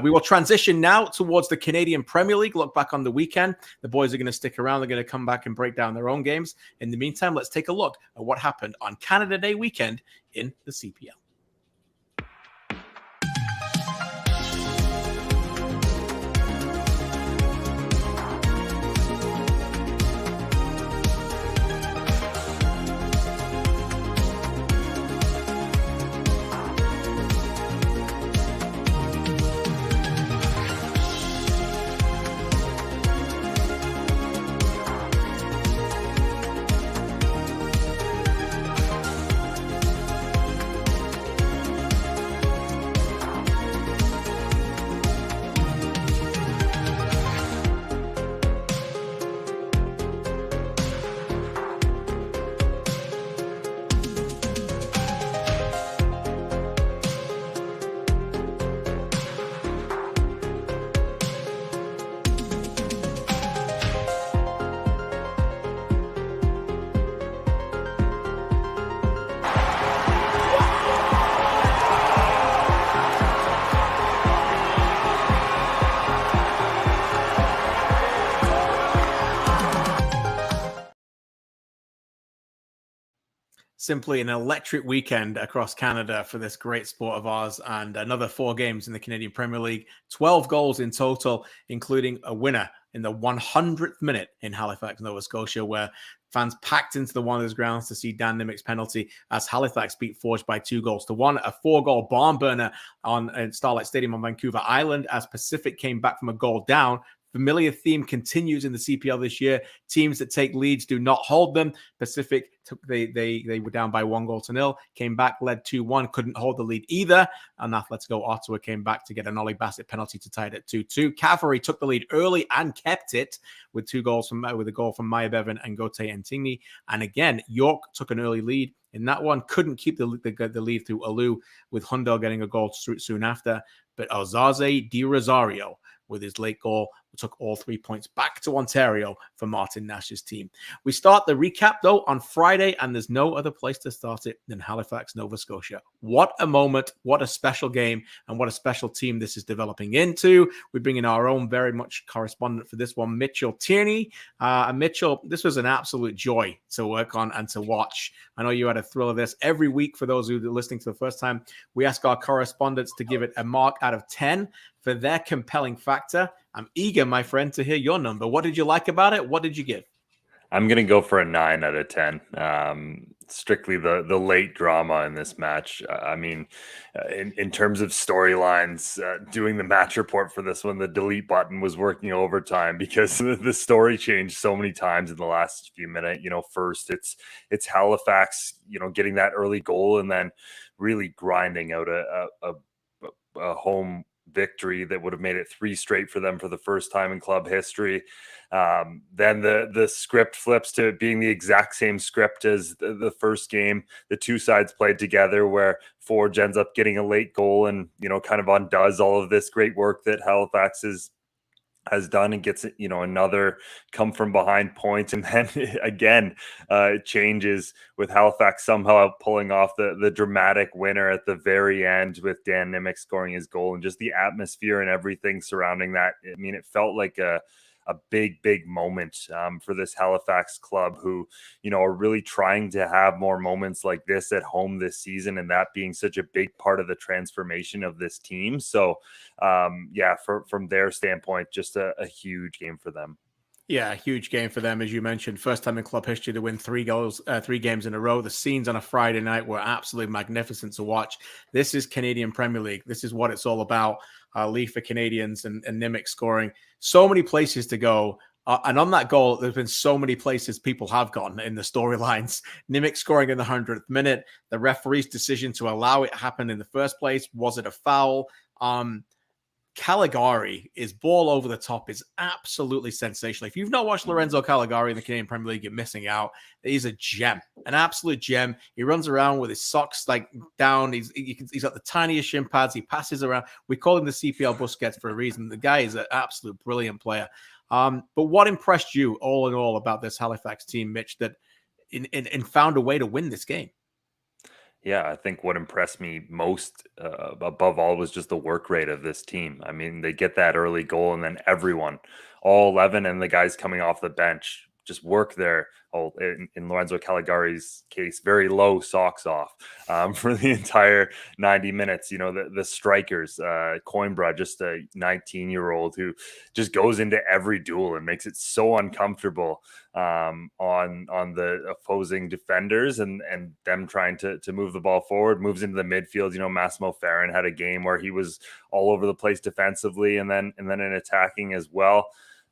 We will transition now towards the Canadian Premier League. Look back on the weekend. The boys are going to stick around. They're going to come back and break down their own games. In the meantime, let's take a look at what happened on Canada Day weekend in the CPL. Simply an electric weekend across Canada for this great sport of ours, and another 4 games in the Canadian Premier League, 12 goals in total, including a winner in the 100th minute in Halifax, Nova Scotia, where fans packed into the Wanderers grounds to see Dan Nimmick's penalty as Halifax beat Forge by 2-1. A 4-goal barn burner on Starlight Stadium on Vancouver Island as Pacific came back from a goal down. Familiar theme continues in the CPL this year. Teams that take leads do not hold them. Pacific they were down by 1-0, came back, led 2-1, couldn't hold the lead either. And Atletico Ottawa came back to get an Ollie Bassett penalty to tie it at 2-2. Cavalry took the lead early and kept it with 2 goals with a goal from Maya Bevan and Gote Ntingni. And again, York took an early lead in that one, couldn't keep the lead through Alu, with Hundo getting a goal soon after. But Ozaze Di Rosario, with his late goal, took all 3 points back to Ontario for Martin Nash's team. We start the recap, though, on Friday, and there's no other place to start it than Halifax, Nova Scotia. What a moment, what a special game, and what a special team this is developing into. We bring in our own very much correspondent for this one, Mitchell Tierney. And Mitchell, this was an absolute joy to work on and to watch. I know you had a thrill of this. Every week, for those who are listening to the first time, we ask our correspondents to give it a mark out of 10 for their compelling factor. I'm eager, my friend, to hear your number. What did you like about it? What did you give? I'm going to go for a 9 out of 10. Strictly the late drama in this match. I mean, in terms of storylines, doing the match report for this one, the delete button was working overtime because the story changed so many times in the last few minutes. First it's Halifax, getting that early goal and then really grinding out a home victory that would have made it 3 straight for them for the first time in club history. Then the script flips to it being the exact same script as the first game. The two sides played together where Forge ends up getting a late goal and, kind of undoes all of this great work that Halifax has done and gets, another come from behind point. And then again, it changes with Halifax somehow pulling off the dramatic winner at the very end with Dan Nimick scoring his goal, and just the atmosphere and everything surrounding that. I mean, it felt like a big moment for this Halifax club who, are really trying to have more moments like this at home this season, and that being such a big part of the transformation of this team. So, from their standpoint, just a huge game for them. Yeah, huge game for them, as you mentioned. First time in club history to win 3 games in a row. The scenes on a Friday night were absolutely magnificent to watch. This is Canadian Premier League. This is what it's all about. Leaf for Canadians and Nimick scoring. So many places to go. And on that goal, there's been so many places people have gone in the storylines. Nimick scoring in the 100th minute. The referee's decision to allow it happen in the first place. Was it a foul? Cavalry is ball over the top is absolutely sensational. If you've not watched Lorenzo Cavalry in the Canadian Premier League, you're missing out. He's a gem, an absolute gem. He runs around with his socks like down. He's got the tiniest shin pads. He passes around. We call him the CPL Busquets for a reason. The guy is an absolute brilliant player. But what impressed you all in all about this Halifax team, Mitch, that in found a way to win this game? Yeah, I think what impressed me most above all was just the work rate of this team. I mean, they get that early goal and then everyone, all 11 and the guys coming off the bench, just work their, in Lorenzo Caligari's case, very low socks off for the entire 90 minutes. The strikers, Coimbra, just a 19-year-old who just goes into every duel and makes it so uncomfortable on the opposing defenders and them trying to move the ball forward, moves into the midfield. Massimo Farron had a game where he was all over the place defensively and then in attacking as well.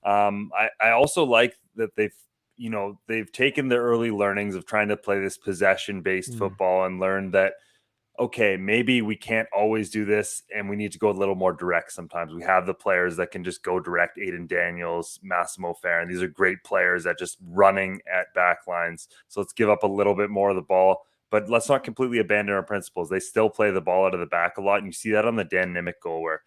I also like that they've taken the early learnings of trying to play this possession-based football and learned that, okay, maybe we can't always do this and we need to go a little more direct sometimes. We have the players that can just go direct, Aiden Daniels, Massimo Farron. These are great players that just running at backlines. So let's give up a little bit more of the ball, but let's not completely abandon our principles. They still play the ball out of the back a lot, and you see that on the Dan Nimick goal where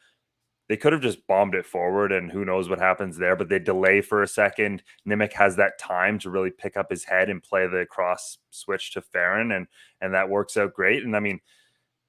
they could have just bombed it forward and who knows what happens there, but they delay for a second. Nimick has that time to really pick up his head and play the cross switch to Farron, and that works out great. And I mean,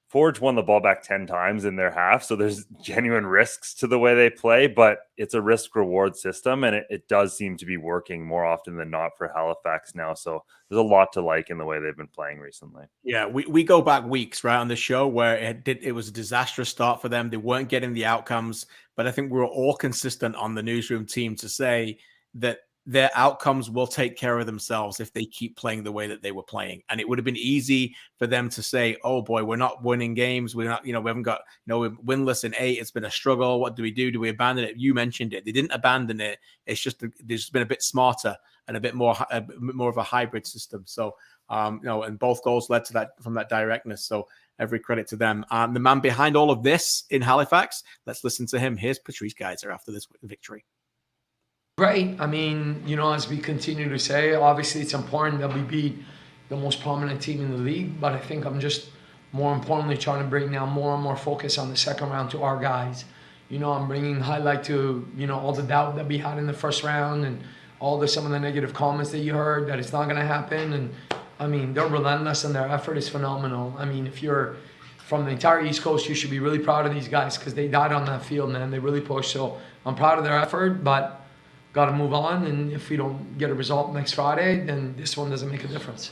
Forge won the ball back 10 times in their half, so there's genuine risks to the way they play, but it's a risk-reward system, and it does seem to be working more often than not for Halifax now. So there's a lot to like in the way they've been playing recently. Yeah, we go back weeks, right, on the show where it was a disastrous start for them. They weren't getting the outcomes, but I think we were all consistent on the newsroom team to say that their outcomes will take care of themselves if they keep playing the way that they were playing. And it would have been easy for them to say, oh boy, we're not winning games. We're not, we haven't got, we're winless in 8. It's been a struggle. What do we do? Do we abandon it? You mentioned it. They didn't abandon it. It's just, they've just been a bit smarter and a bit more of a hybrid system. So, and both goals led to that from that directness. So every credit to them. The man behind all of this in Halifax, let's listen to him. Here's Patrice Geyser after this victory. Great. I mean, as we continue to say, obviously it's important that we beat the most prominent team in the league, but I think I'm just more importantly trying to bring now more and more focus on the second round to our guys. I'm bringing highlight to, all the doubt that we had in the first round and some of the negative comments that you heard that it's not going to happen. And I mean, they're relentless and their effort is phenomenal. I mean, if you're from the entire East Coast, you should be really proud of these guys because they died on that field, man. They really pushed. So I'm proud of their effort, but got to move on, and if we don't get a result next Friday, then this one doesn't make a difference.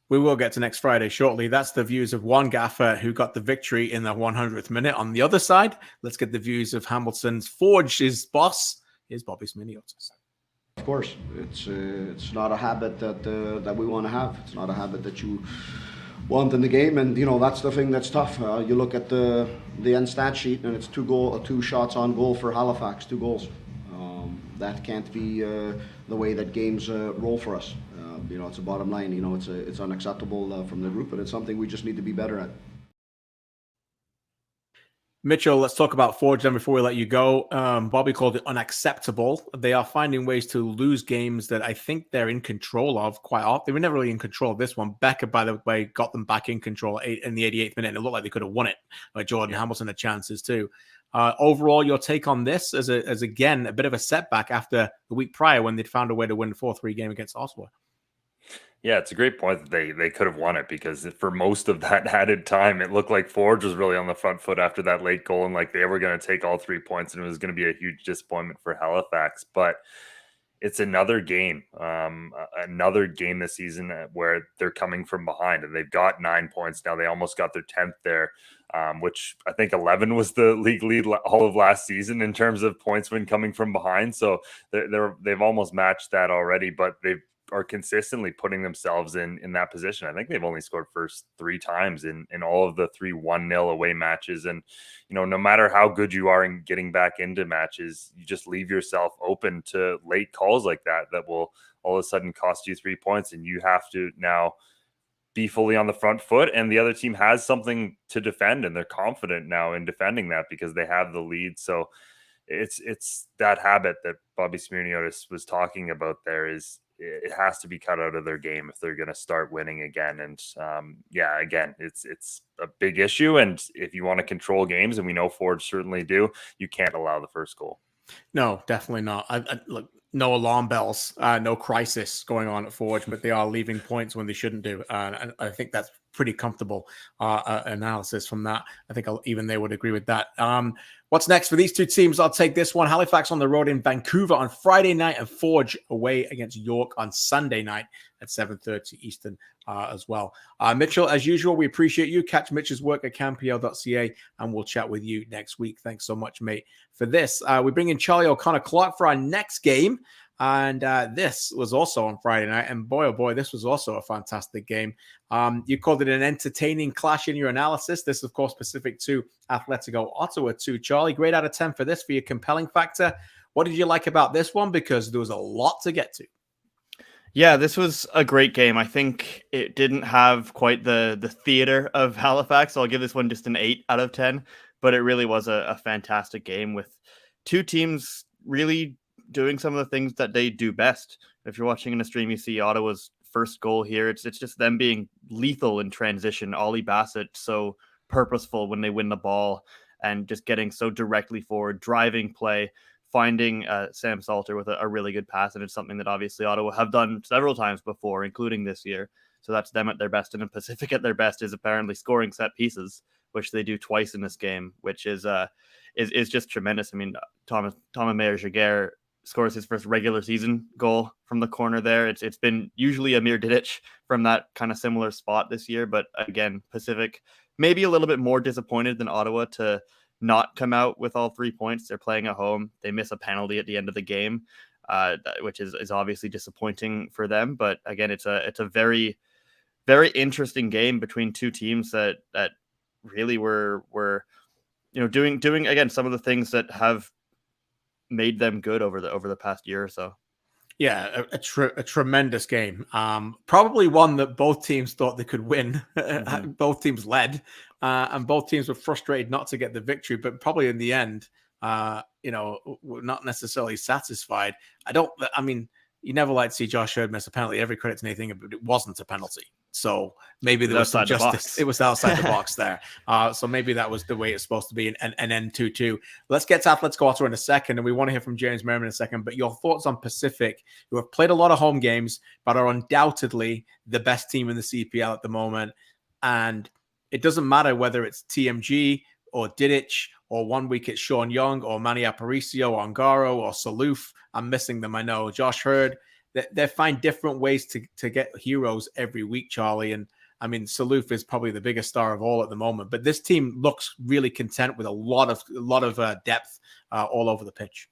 We will get to next Friday shortly. That's the views of one gaffer who got the victory in the 100th minute. On the other side, let's get the views of Hamilton's Forge's boss. Here's Bobby Smirniotis. Of course, it's not a habit that we want to have. It's not a habit that you want in the game, and that's the thing that's tough. You look at the end stat sheet, and it's two shots on goal for Halifax, 2 goals. That can't be the way that games roll for us. It's a bottom line. It's unacceptable from the group, but it's something we just need to be better at. Mitchell, let's talk about Forge then before we let you go. Bobby called it unacceptable. They are finding ways to lose games that I think they're in control of quite often. They were never really in control of this one. Becker, by the way, got them back in control in the 88th minute. And it looked like they could have won it. Like Jordan Hamilton had chances too. Overall, your take on this as again, a bit of a setback after the week prior when they'd found a way to win the 4-3 game against Ottawa. Yeah, it's a great point that they could have won it, because for most of that added time, it looked like Forge was really on the front foot after that late goal, and like they were going to take all 3 points, and it was going to be a huge disappointment for Halifax. But it's another game this season where they're coming from behind, and they've got 9 points now. They almost got their 10th there, which I think 11 was the league lead all of last season in terms of points when coming from behind. So they've almost matched that already, but they are consistently putting themselves in that position. I think they've only scored first 3 times in all of the 3 1-0 away matches. And, no matter how good you are in getting back into matches, you just leave yourself open to late calls like that will all of a sudden cost you 3 points. And you have to now be fully on the front foot, and the other team has something to defend, and they're confident now in defending that because they have the lead. So it's that habit that Bobby Smirniotis was talking about there. It has to be cut out of their game if they're going to start winning again. And again, it's a big issue. And if you want to control games, and we know Forge certainly do, you can't allow the first goal. No, definitely not. Look, no alarm bells, no crisis going on at Forge, but they are leaving points when they shouldn't do. And I think that's pretty comfortable analysis from that. I think even they would agree with that. What's next for these two teams? I'll take this one. Halifax on the road in Vancouver on Friday night, and Forge away against York on Sunday night at 7:30 Eastern as well. Mitchell, as usual, we appreciate you. Catch Mitch's work at canpl.ca, and we'll chat with you next week. Thanks so much, mate, for this. We bring in Charlie O'Connor-Clark for our next game. And this was also on Friday night. And boy, oh boy, this was also a fantastic game. You called it an entertaining clash in your analysis. This, of course, specific to Atletico Ottawa too. Charlie, grade out of 10 for this, for your compelling factor. What did you like about this one? Because there was a lot to get to. Yeah, this was a great game. I think it didn't have quite the theater of Halifax, so I'll give this one just an 8 out of 10. But it really was a fantastic game with two teams really doing some of the things that they do best. If you're watching in a stream, you see Ottawa's first goal here. It's just them being lethal in transition. Ollie Bassett so purposeful when they win the ball and just getting so directly forward, driving play, finding Sam Salter with a really good pass. And it's something that obviously Ottawa have done several times before, including this year. So that's them at their best. And Pacific at their best is apparently scoring set pieces, which they do twice in this game, which is just tremendous. I mean, Thomas Meyer-Jaguar scores his first regular season goal from the corner there. It's been usually Amir Didic from that kind of similar spot this year. But again, Pacific maybe a little bit more disappointed than Ottawa to not come out with all 3 points. They're playing at home. They miss a penalty at the end of the game, which is obviously disappointing for them. But again, it's a very, very interesting game between two teams that really were doing again some of the things that have made them good over the past year or so. Yeah, a tremendous game. Probably one that both teams thought they could win. Mm-hmm. Both teams led, and both teams were frustrated not to get the victory, but probably in the end, were not necessarily satisfied. I mean, you never like to see Josh Hurd miss a penalty. Every credit to Nathan, but it wasn't a penalty. So maybe there was some justice. It was outside the box there. So maybe that was the way it's supposed to be, an end 2-2. Let's get to Atletico Ottawa in a second, and we want to hear from James Merriman in a second. But your thoughts on Pacific, who have played a lot of home games, but are undoubtedly the best team in the CPL at the moment. And it doesn't matter whether it's TMG or Didic, or 1 week it's Sean Young or Manny Aparicio or Ongaro or Saluf. I'm missing them, I know. Josh Hurd. they find different ways to get heroes every week, Charlie. And I mean, Saluf is probably the biggest star of all at the moment, but this team looks really content with a lot of depth all over the pitch.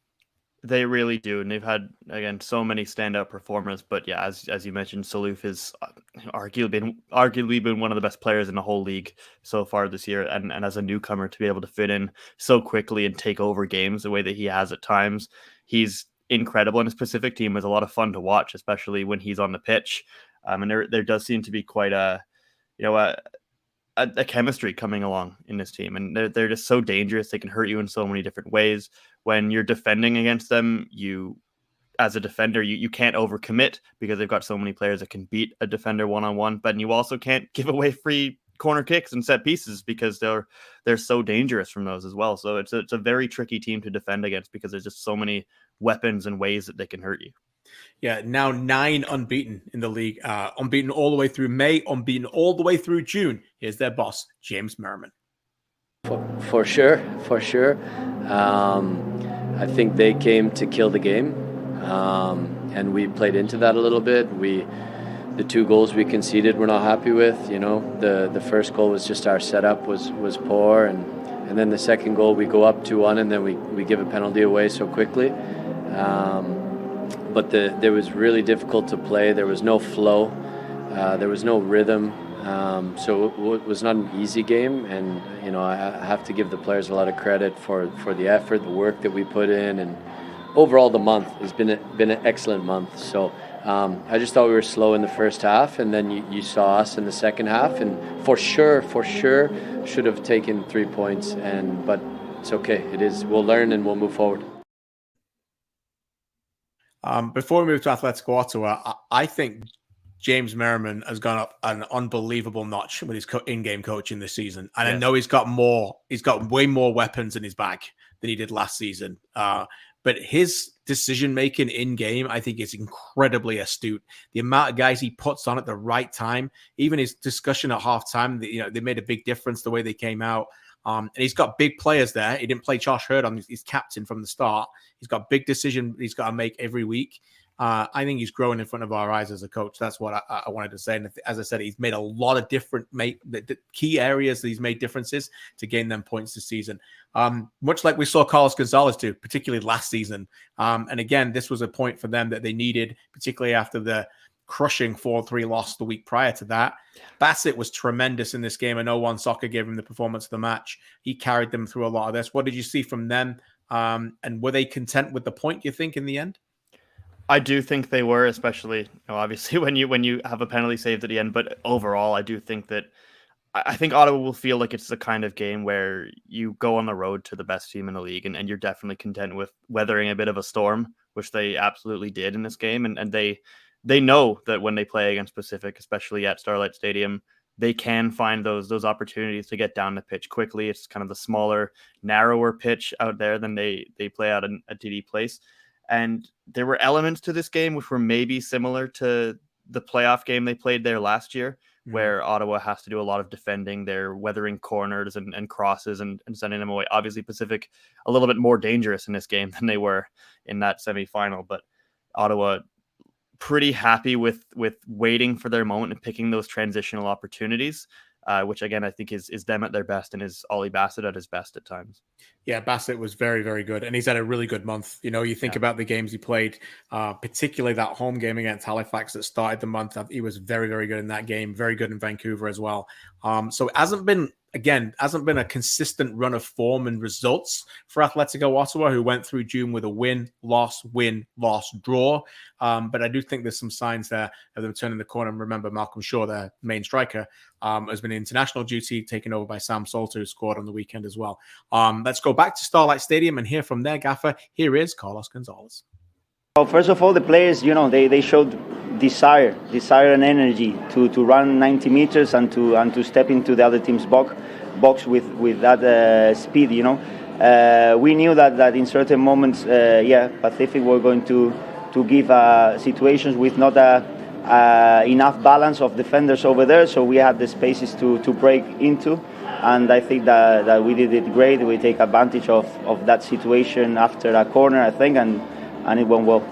They really do, and they've had, again, so many standout performers. But yeah, as you mentioned, Saluf has arguably been one of the best players in the whole league so far this year. And as a newcomer, to be able to fit in so quickly and take over games the way that he has at times, he's incredible. And his Pacific team is a lot of fun to watch, especially when he's on the pitch. And there does seem to be quite a chemistry coming along in this team, and they're just so dangerous. They can hurt you in so many different ways. When you're defending against them, as a defender, you can't overcommit because they've got so many players that can beat a defender one-on-one, but you also can't give away free corner kicks and set pieces because they're so dangerous from those as well. So it's a very tricky team to defend against because there's just so many weapons and ways that they can hurt you. Yeah, now 9 unbeaten in the league, unbeaten all the way through May, unbeaten all the way through June. Here's their boss, James Merriman. For sure. I think they came to kill the game, and we played into that a little bit. The 2 goals we conceded, we're not happy with. The first goal was just our setup was poor, and then the second goal we go up 2-1, and then we give a penalty away so quickly. But there was really difficult to play. There was no flow. There was no rhythm. So it was not an easy game. And, I have to give the players a lot of credit for the effort, the work that we put in. And overall, the month has been an excellent month. So I just thought we were slow in the first half. And then you saw us in the second half. And for sure, should have taken 3 points. But it's okay. It is. We'll learn and we'll move forward. Before we move to Atletico Ottawa, I think James Merriman has gone up an unbelievable notch with his in-game coaching this season. And yes. I know he's got way more weapons in his bag than he did last season. But his decision-making in-game, I think, is incredibly astute. The amount of guys he puts on at the right time, even his discussion at halftime, they made a big difference the way they came out. And he's got big players there. He didn't play Josh Hurd on his captain from the start. He's got big decision he's got to make every week. I think he's growing in front of our eyes as a coach. That's what I wanted to say. And as I said, he's made a lot of different the key areas that he's made differences to gain them points this season. Much like we saw Carlos Gonzalez do, particularly last season. And again, this was a point for them that they needed, particularly after the crushing 4-3 loss the week prior to that. Bassett was tremendous in this game. I know One Soccer gave him the performance of the match. He carried them through a lot of this. What did you see from them? And were they content with the point, you think, in the end? I do think they were, especially obviously when you have a penalty saved at the end. But overall, I do think that I think Ottawa will feel like it's the kind of game where you go on the road to the best team in the league, and you're definitely content with weathering a bit of a storm, which they absolutely did in this game. And they know that when they play against Pacific, especially at Starlight Stadium, they can find those opportunities to get down the pitch quickly. It's kind of the smaller, narrower pitch out there than they play out at TD Place. And there were elements to this game which were maybe similar to the playoff game they played there last year, where Ottawa has to do a lot of defending. They're weathering corners and crosses and sending them away. Obviously, Pacific a little bit more dangerous in this game than they were in that semifinal, but Ottawa pretty happy with waiting for their moment and picking those transitional opportunities, which again I think is them at their best and is Ollie Bassett at his best at times. Yeah, Bassett was very, very good, and he's had a really good month. You think about the games he played, particularly that home game against Halifax that started the month. He was very, very good in that game, very good in Vancouver as well. So it hasn't been a consistent run of form and results for Atletico Ottawa, who went through June with a win, loss, draw. But I do think there's some signs there of them turning the corner. And remember, Malcolm Shaw, their main striker, has been in international duty, taken over by Sam Salter, who scored on the weekend as well. Let's go back to Starlight Stadium and hear from their gaffer. Here is Carlos Gonzalez. Well, first of all, the players, they showed desire and energy to run 90 meters and to step into the other team's box with that speed. We knew that in certain moments, Pacific were going to give situations with not enough balance of defenders over there, so we had the spaces to break into. And I think that we did it great. We take advantage of that situation after a corner, I think, and it went well.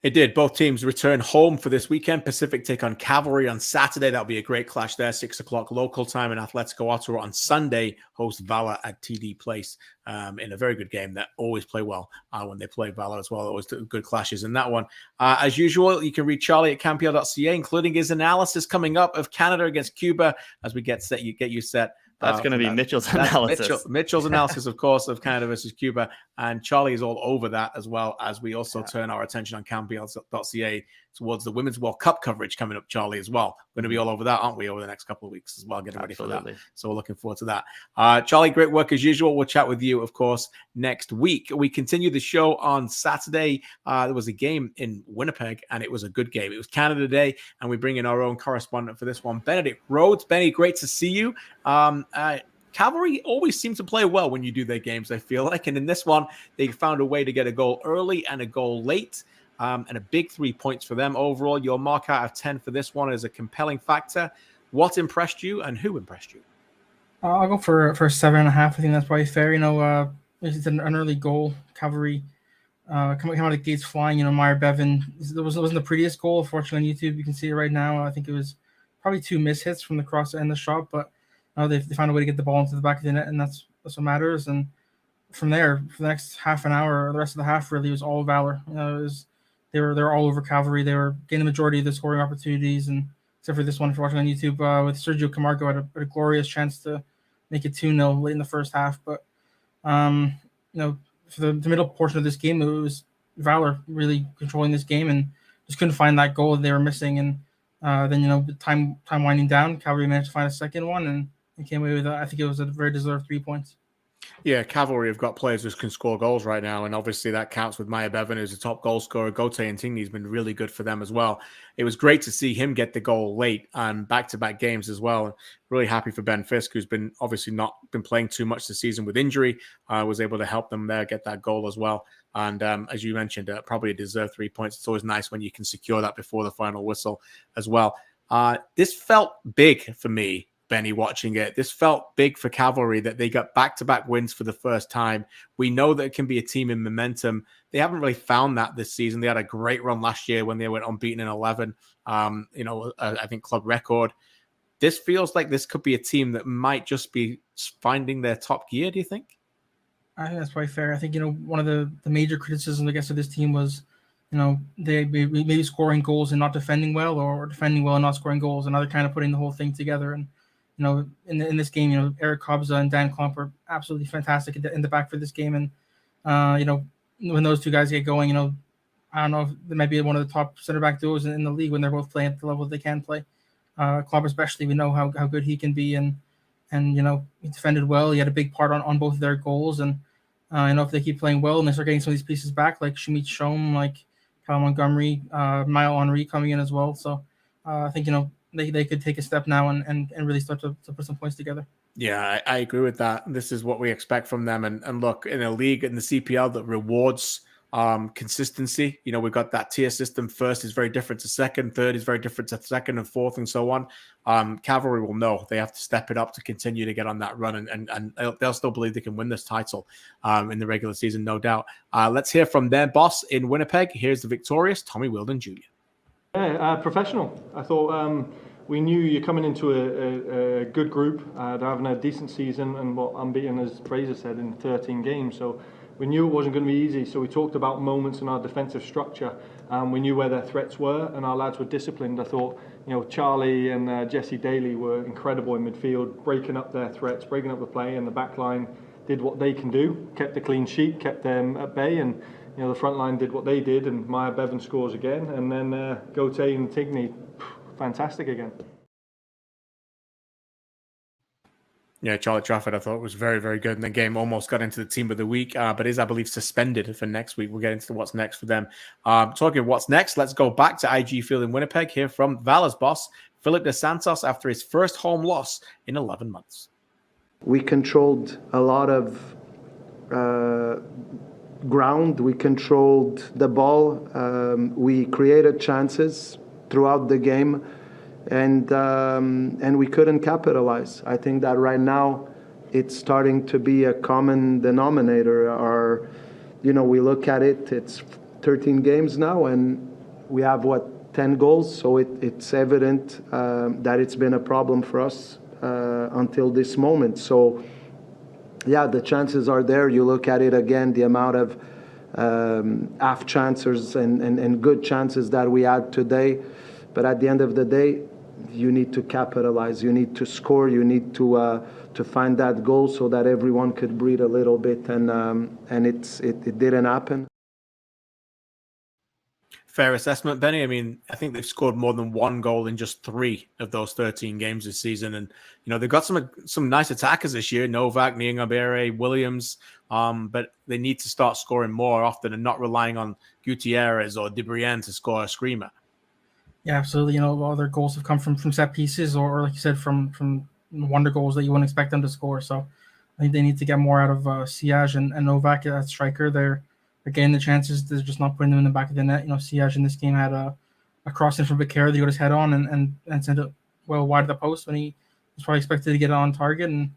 It did. Both teams return home for this weekend. Pacific take on Cavalry on Saturday. That'll be a great clash there. 6 o'clock local time. And Atletico Ottawa on Sunday host Valour at TD Place in a very good game that always play well when they play Valour as well. Always good clashes in that one. As usual, you can read Charlie at CanPL.ca, including his analysis coming up of Canada against Cuba as we get you set. That's going to be Mitchell's analysis. Mitchell's analysis, of course, of Canada versus Cuba. And Charlie is all over that, as well as we also turn our attention on CanPL.ca towards the Women's World Cup coverage coming up, Charlie, as well. We're going to be all over that, aren't we, over the next couple of weeks as well, getting ready for that. So we're looking forward to that. Charlie, great work as usual. We'll chat with you, of course, next week. We continue the show on Saturday. There was a game in Winnipeg, and it was a good game. It was Canada Day, and we bring in our own correspondent for this one, Benedict Rhodes. Benny, great to see you. Cavalry always seem to play well when you do their games, I feel like. And in this one, they found a way to get a goal early and a goal late, and a big 3 points for them overall. Your mark out of 10 for this one is a compelling factor. What impressed you and who impressed you? I'll go for 7.5. I think that's probably fair. It's an early goal. Cavalry coming out of the gates flying. Meyer Bevan. It wasn't the prettiest goal. Unfortunately, on YouTube, you can see it right now. I think it was probably 2 mishits from the cross and the shot, but they found a way to get the ball into the back of the net, and that's what matters. And from there, for the next half an hour, or the rest of the half, really, it was all Valour. They were all over Cavalry. They were getting the majority of the scoring opportunities, and except for this one, if you're watching on YouTube, with Sergio Camargo had a glorious chance to make it 2-0 late in the first half. But for the middle portion of this game, it was Valour really controlling this game and just couldn't find that goal that they were missing. And then the time winding down, Cavalry managed to find a second one and came away with I think it was a very deserved 3 points. Yeah, Cavalry have got players who can score goals right now, and obviously that counts with Meyer Bevan, who's a top goal scorer. Gauthier Intigny has been really good for them as well. It was great to see him get the goal late and back-to-back games as well. Really happy for Ben Fisk, who's been obviously not been playing too much this season with injury. Was able to help them there get that goal as well. And as you mentioned, probably a deserved 3 points. It's always nice when you can secure that before the final whistle as well. This felt big for me, Benny, watching it. This felt big for Cavalry that they got back-to-back wins for the first time. We know that it can be a team in momentum. They haven't really found that this season. They had a great run last year when they went unbeaten in 11. I think club record. This feels like this could be a team that might just be finding their top gear, do you think? I think that's probably fair. I think, one of the major criticisms, I guess, of this team was, they maybe scoring goals and not defending well, or defending well and not scoring goals, and now they're kind of putting the whole thing together. And in this game, Eric Kobza and Dan Klump are absolutely fantastic in the back for this game. And, when those two guys get going, I don't know if they might be one of the top center back duos in the league when they're both playing at the level they can play. Klump especially, we know how good he can be. And he defended well. He had a big part on both of their goals. And, if they keep playing well and they start getting some of these pieces back, like Shamit Shom, like Kyle Montgomery, Maya Henry coming in as well. So I think, they could take a step now and really start to put some points together. Yeah, I agree with that. This is what we expect from them. And look, in a league in the CPL that rewards consistency, we've got that tier system. First is very different to second. Third is very different to second and fourth and so on. Cavalry will know they have to step it up to continue to get on that run. And they'll still believe they can win this title in the regular season, no doubt. Let's hear from their boss in Winnipeg. Here's the victorious Tommy Wilden Jr. Yeah, professional. I thought we knew you're coming into a good group. They're having a decent season and unbeaten, as Fraser said, in 13 games. So we knew it wasn't going to be easy. So we talked about moments in our defensive structure. We knew where their threats were, and our lads were disciplined. I thought, Charlie and Jesse Daly were incredible in midfield, breaking up their threats, breaking up the play, and the back line did what they can do, kept the clean sheet, kept them at bay, and the front line did what they did, and Meyer Bevan scores again, and then Gauthier and Tigney, fantastic again. Yeah, Charlie Trafford, I thought was very, very good. And the game almost got into the team of the week, but is, I believe, suspended for next week. We'll get into what's next for them. Talking of what's next, let's go back to IG Field in Winnipeg, hear from Valour's boss, Philip Dos Santos, after his first home loss in 11 months. We controlled a lot of ground. We controlled the ball. We created chances throughout the game, and we couldn't capitalize. I think that right now it's starting to be a common denominator. We look at it, it's 13 games now, and we have 10 goals, so it's evident that it's been a problem for us until this moment. So yeah, the chances are there. You look at it again, the amount of half chances and good chances that we had today, but at the end of the day, you need to capitalize, you need to score, you need to find that goal so that everyone could breathe a little bit, and it didn't happen. Fair assessment, Benny. I mean, I think they've scored more than one goal in just 3 of those 13 games this season. And, they've got some nice attackers this year, Novak, Niangabere, Williams, but they need to start scoring more often and not relying on Gutierrez or Debrienne to score a screamer. Yeah, absolutely. All their goals have come from set pieces or like you said, from wonder goals that you wouldn't expect them to score. So I think they need to get more out of Siaj and Novak at striker. They're getting the chances. They're just not putting them in the back of the net. Siaj in this game had a cross in from Becerra that he got his head on and sent it well wide of the post when he was probably expected to get it on target. And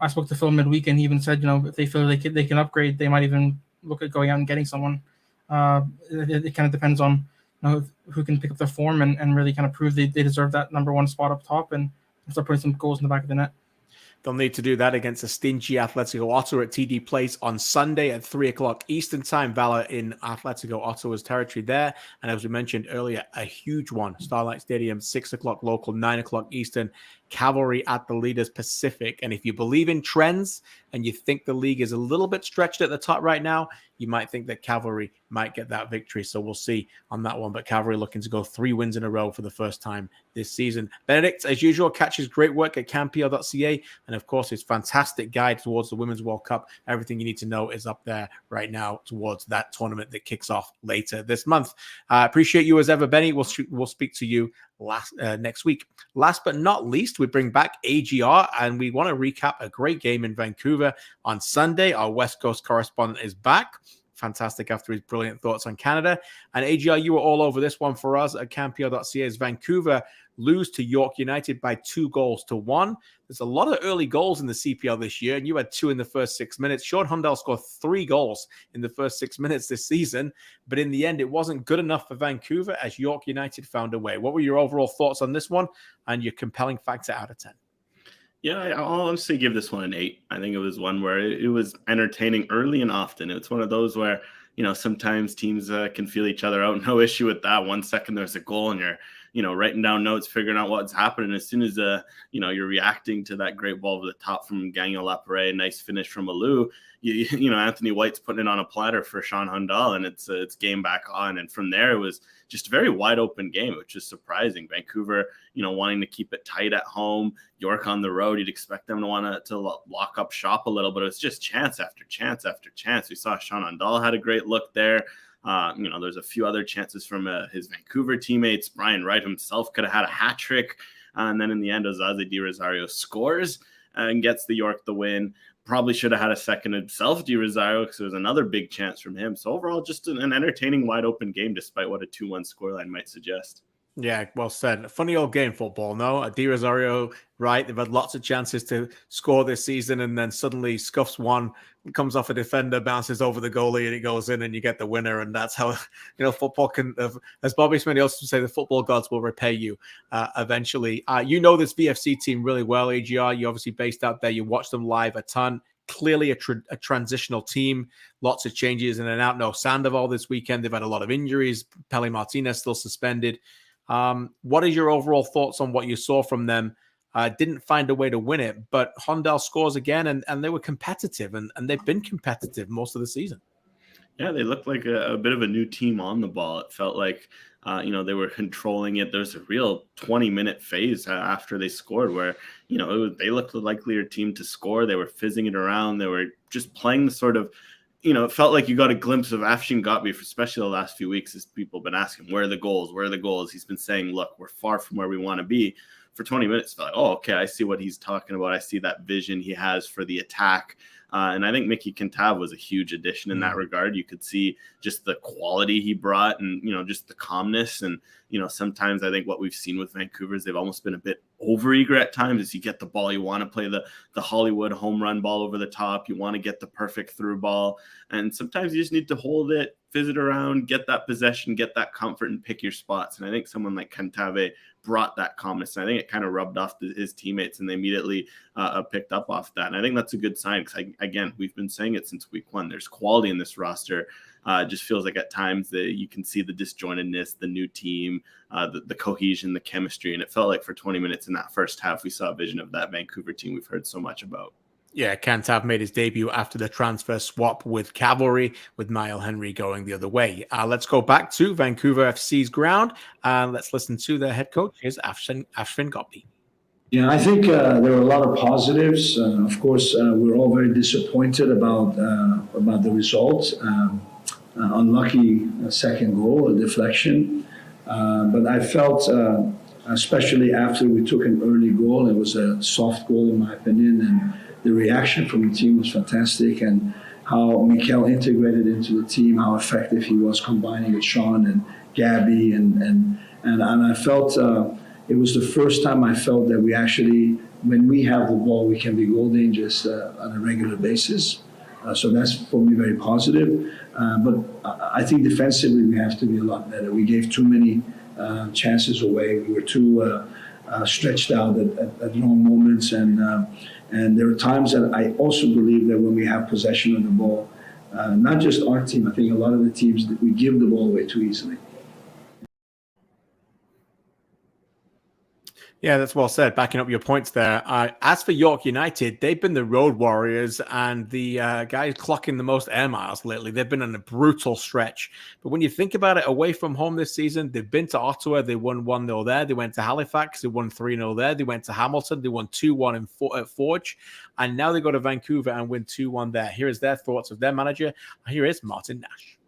I spoke to Phil midweek, and he even said, if they feel they can upgrade, they might even look at going out and getting someone. It kind of depends on who can pick up their form and really kind of prove they deserve that number 1 spot up top and start putting some goals in the back of the net. They'll need to do that against a stingy Atletico Ottawa at TD Place on Sunday at 3 o'clock Eastern Time. Valour in Atletico Ottawa's territory there. And as we mentioned earlier, a huge one. Starlight Stadium, 6 o'clock local, 9 o'clock Eastern. Cavalry at the Leaders Pacific. And if you believe in trends and you think the league is a little bit stretched at the top right now, you might think that Cavalry might get that victory. So we'll see on that one. But Cavalry looking to go 3 wins in a row for the first time this season. Benedict, as usual, catches great work at CanPL.ca. And of course, his fantastic guide towards the Women's World Cup. Everything you need to know is up there right now towards that tournament that kicks off later this month. Appreciate you as ever, Benny. We'll speak to you next week. Last but not least, we bring back AGR, and we want to recap a great game in Vancouver on Sunday. Our West Coast correspondent is back. Fantastic after his brilliant thoughts on Canada. And AGR, you were all over this one for us at CanPL.ca as Vancouver lose to York United by 2-1. There's a lot of early goals in the CPL this year, and you had 2 in the first 6 minutes. Sean Hundal scored 3 goals in the first 6 minutes this season, but in the end, it wasn't good enough for Vancouver as York United found a way. What were your overall thoughts on this one and your compelling factor out of 10? Yeah, I'll honestly give this one an 8. I think it was one where it was entertaining early and often. It's one of those where, sometimes teams can feel each other out. No issue with that. 1 second there's a goal and you're, writing down notes, figuring out what's happening. As soon as, you're reacting to that great ball over the top from Gagnon Lapare, nice finish from Alou, Anthony White's putting it on a platter for Sean Hundal, and it's game back on. And from there, it was just a very wide open game, which is surprising. Vancouver, wanting to keep it tight at home. York on the road, you'd expect them to want to lock up shop a little, but it was just chance after chance after chance. We saw Sean Hundal had a great look there. There's a few other chances from his Vancouver teammates. Brian Wright himself could have had a hat trick. And then in the end, Ozaze Di Rosario scores and gets the York the win. Probably should have had a second himself, Di Rosario, because there was another big chance from him. So overall, just an entertaining, wide open game, despite what a 2-1 scoreline might suggest. Yeah, well said. A funny old game, football, no? Di Rosario, right? They've had lots of chances to score this season, and then suddenly scuffs one, comes off a defender, bounces over the goalie, and it goes in, and you get the winner. And that's how, football can, as Bobby Smitty also say, the football gods will repay you eventually. This VFC team really well, AGR. You're obviously based out there. You watch them live a ton. Clearly a transitional team, lots of changes in and out. No Sandoval this weekend. They've had a lot of injuries. Pele Martinez still suspended. What is your overall thoughts on what you saw from them? Didn't find a way to win it, but Hundal scores again, and they were competitive, and they've been competitive most of the season. Yeah, they looked like a bit of a new team on the ball. It felt like, they were controlling it. There's a real 20-minute phase after they scored where, they looked the likelier team to score. They were fizzing it around. They were just playing the sort of, it felt like you got a glimpse of Afshin Gatbi, especially the last few weeks, as people have been asking, where are the goals? Where are the goals? He's been saying, look, we're far from where we want to be. For 20 minutes, felt like, oh, okay, I see what he's talking about. I see that vision he has for the attack. And I think Mickey Kintav was a huge addition in that regard. You could see just the quality he brought and, just the calmness. And, sometimes I think what we've seen with Vancouver is they've almost been a bit overeager at times. As you get the ball, you want to play the Hollywood home run ball over the top. You want to get the perfect through ball. And sometimes you just need to hold it, visit around, get that possession, get that comfort, and pick your spots. And I think someone like Cantave brought that calmness. And I think it kind of rubbed off his teammates, and they immediately picked up off that. And I think that's a good sign because, again, we've been saying it since week one. There's quality in this roster. It just feels like at times that you can see the disjointedness, the new team, the cohesion, the chemistry. And it felt like for 20 minutes in that first half, we saw a vision of that Vancouver team we've heard so much about. Yeah, Cantav made his debut after the transfer swap with Cavalry, with Niall Henry going the other way. Let's go back to Vancouver FC's ground, and let's listen to their head coach. Here's Ashvin Gopti. Yeah, I think there were a lot of positives. Of course, we're all very disappointed about the result. Unlucky second goal, a deflection. But I felt, especially after we took an early goal, it was a soft goal in my opinion, and the reaction from the team was fantastic, and how Mikel integrated into the team, how effective he was combining with Sean and Gabby, and I felt it was the first time I felt that we actually, when we have the ball, we can be goal dangerous on a regular basis. So that's for me very positive. But I think defensively we have to be a lot better. We gave too many chances away. We were too stretched out at wrong moments, and there are times that I also believe that when we have possession of the ball, not just our team, I think a lot of the teams, that we give the ball away too easily. Yeah, that's well said. Backing up your points there. As for York United, they've been the road warriors and the guys clocking the most air miles lately. They've been on a brutal stretch. But when you think about it, away from home this season, they've been to Ottawa. They won 1-0 there. They went to Halifax. They won 3-0 there. They went to Hamilton. They won 2-1 at Forge. And now they go to Vancouver and win 2-1 there. Here is their thoughts of their manager. Here is Martin Nash.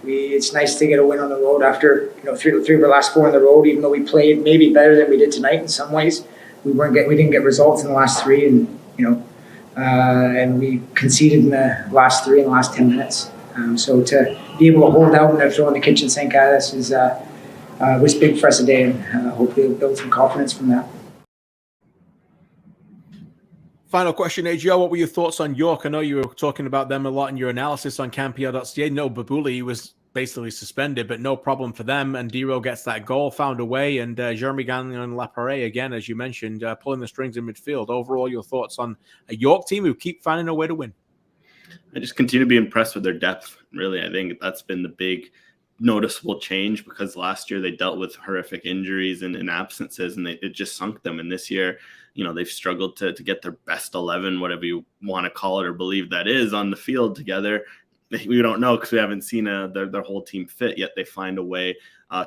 It's nice to get a win on the road after three of our last four on the road. Even though we played maybe better than we did tonight in some ways, we didn't get results in the last three, and we conceded in the last 10 minutes. So to be able to hold out when they're throwing the kitchen sink at us was big for us today, and hopefully we'll build some confidence from that. Final question, AGL. What were your thoughts on York? I know you were talking about them a lot in your analysis on CanPL.ca. No, Babuli was basically suspended, but no problem for them. And Dero gets that goal, found a way. And Jeremy Gagnon and Laparé, again, as you mentioned, pulling the strings in midfield. Overall, your thoughts on a York team who keep finding a way to win? I just continue to be impressed with their depth. Really, I think that's been the big noticeable change, because last year they dealt with horrific injuries and absences, and it just sunk them. And this year, they've struggled to get their best 11, whatever you want to call it or believe that is, on the field together. We don't know because we haven't seen their whole team fit yet. They find a way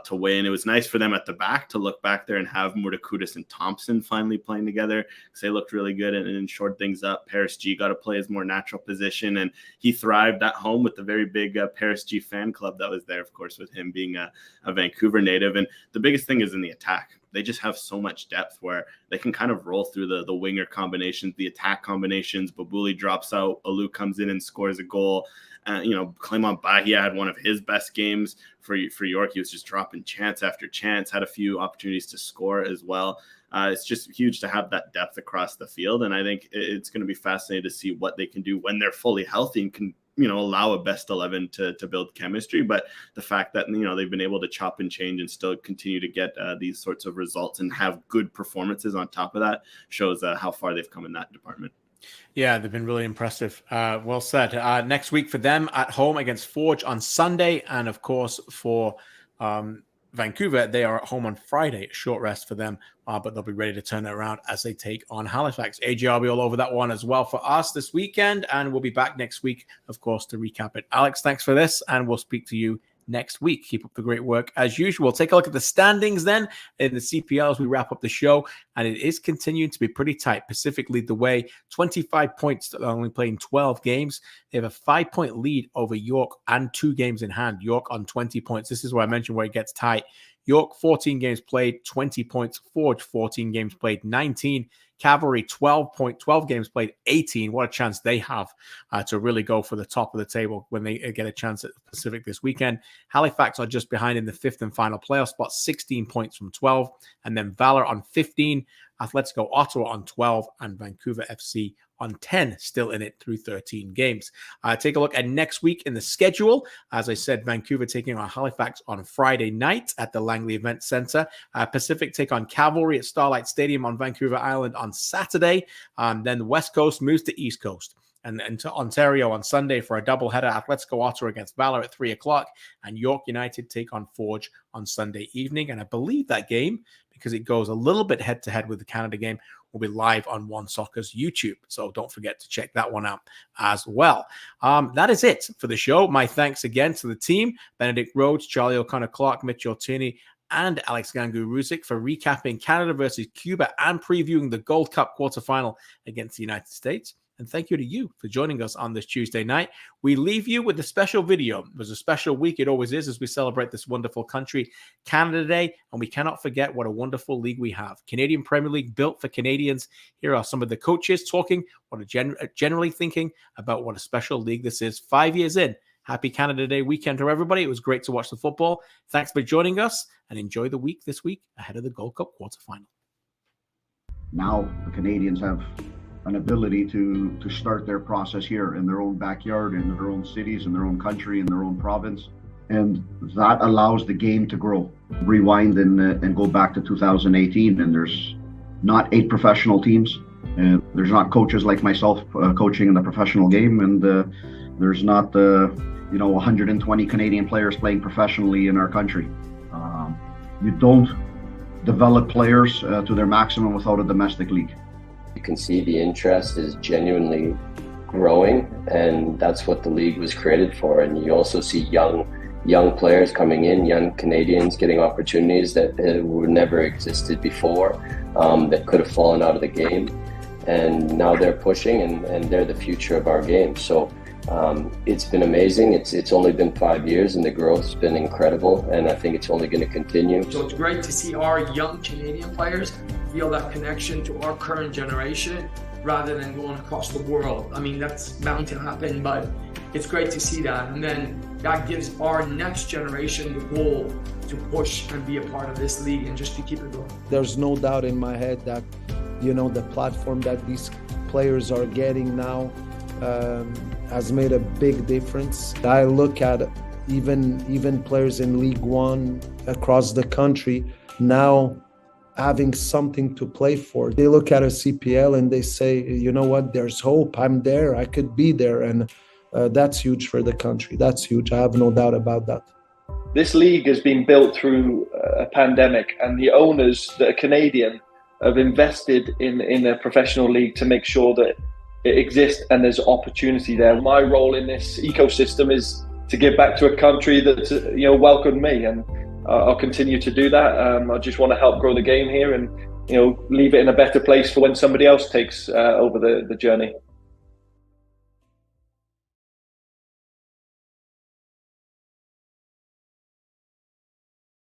to win. It was nice for them at the back to look back there and have Murtakutis and Thompson finally playing together, because they looked really good and shored things up. Paris G got to play his more natural position, and he thrived at home with the very big Paris G fan club that was there, of course, with him being a Vancouver native. And the biggest thing is in the attack. They just have so much depth where they can kind of roll through the winger combinations, the attack combinations. Babuli drops out, Alou comes in and scores a goal. Clement Bahia had one of his best games for York. He was just dropping chance after chance, had a few opportunities to score as well. It's just huge to have that depth across the field. And I think it's going to be fascinating to see what they can do when they're fully healthy and can, allow a best 11 to build chemistry. But the fact that, they've been able to chop and change and still continue to get these sorts of results and have good performances on top of that shows how far they've come in that department. Yeah, they've been really impressive. Well said. Next week for them at home against Forge on Sunday. And of course, for Vancouver, they are at home on Friday. Short rest for them, but they'll be ready to turn it around as they take on Halifax. AJ, I'll be all over that one as well for us this weekend. And we'll be back next week, of course, to recap it. Alex, thanks for this. And we'll speak to you next week. Keep up the great work as usual. Take a look at the standings then in the CPL as we wrap up the show, and it is continuing to be pretty tight. Pacific lead the way, 25 points, only playing 12 games. They have a 5-point lead over York and 2 games in hand. York on 20 points. This is where I mentioned where it gets tight. York 14 games played, 20 points. Forge 14 games played, 19. Cavalry 12 games played, 18. What a chance they have to really go for the top of the table when they get a chance at Pacific this weekend. Halifax are just behind in the 5th and final playoff spot, 16 points from 12. And then Valour on 15, Atletico Ottawa on 12, and Vancouver FC on 10 still in it through 13 games. Take a look at next week in the schedule. As I said, Vancouver taking on Halifax on Friday night at the Langley Event Center. Pacific take on Cavalry at Starlight Stadium on Vancouver Island on Saturday. Then the West Coast moves to East Coast. And to Ontario on Sunday for a doubleheader. Atletico Ottawa against Valour at 3 o'clock, and York United take on Forge on Sunday evening. And I believe that game, because it goes a little bit head-to-head with the Canada game, will be live on One Soccer's YouTube. So don't forget to check that one out as well. That is it for the show. My thanks again to the team, Benedict Rhodes, Charlie O'Connor-Clark, Mitchell Tierney, and Alex Gangu-Ruzic for recapping Canada versus Cuba and previewing the Gold Cup quarterfinal against the United States. And thank you to you for joining us on this Tuesday night. We leave you with a special video. It was a special week. It always is as we celebrate this wonderful country, Canada Day. And we cannot forget what a wonderful league we have. Canadian Premier League built for Canadians. Here are some of the coaches talking, what are generally thinking about what a special league this is 5 years in. Happy Canada Day weekend to everybody. It was great to watch the football. Thanks for joining us and enjoy the week this week ahead of the Gold Cup quarterfinal. Now the Canadians have an ability to start their process here in their own backyard, in their own cities, in their own country, in their own province. And that allows the game to grow. Rewind and go back to 2018, and there's not 8 professional teams. There's not coaches like myself coaching in the professional game, and there's not 120 Canadian players playing professionally in our country. You don't develop players to their maximum without a domestic league. You can see the interest is genuinely growing, and that's what the league was created for. And you also see young players coming in, young Canadians getting opportunities that were never existed before, that could have fallen out of the game. And now they're pushing, and they're the future of our game. So it's been amazing. It's only been 5 years, and the growth's been incredible, and I think it's only going to continue. So it's great to see our young Canadian players feel that connection to our current generation rather than going across the world. I mean, that's bound to happen, but it's great to see that. And then that gives our next generation the goal to push and be a part of this league and just to keep it going. There's no doubt in my head that, the platform that these players are getting now has made a big difference. I look at even players in League One across the country now having something to play for. They look at a CPL and they say, you know what, there's hope. I'm there. I could be there. And that's huge for the country. That's huge. I have no doubt about that. This league has been built through a pandemic, and the owners that are Canadian have invested in a professional league to make sure that it exists and there's opportunity there. My role in this ecosystem is to give back to a country that's welcomed me, and I'll continue to do that. I just want to help grow the game here and leave it in a better place for when somebody else takes over the journey.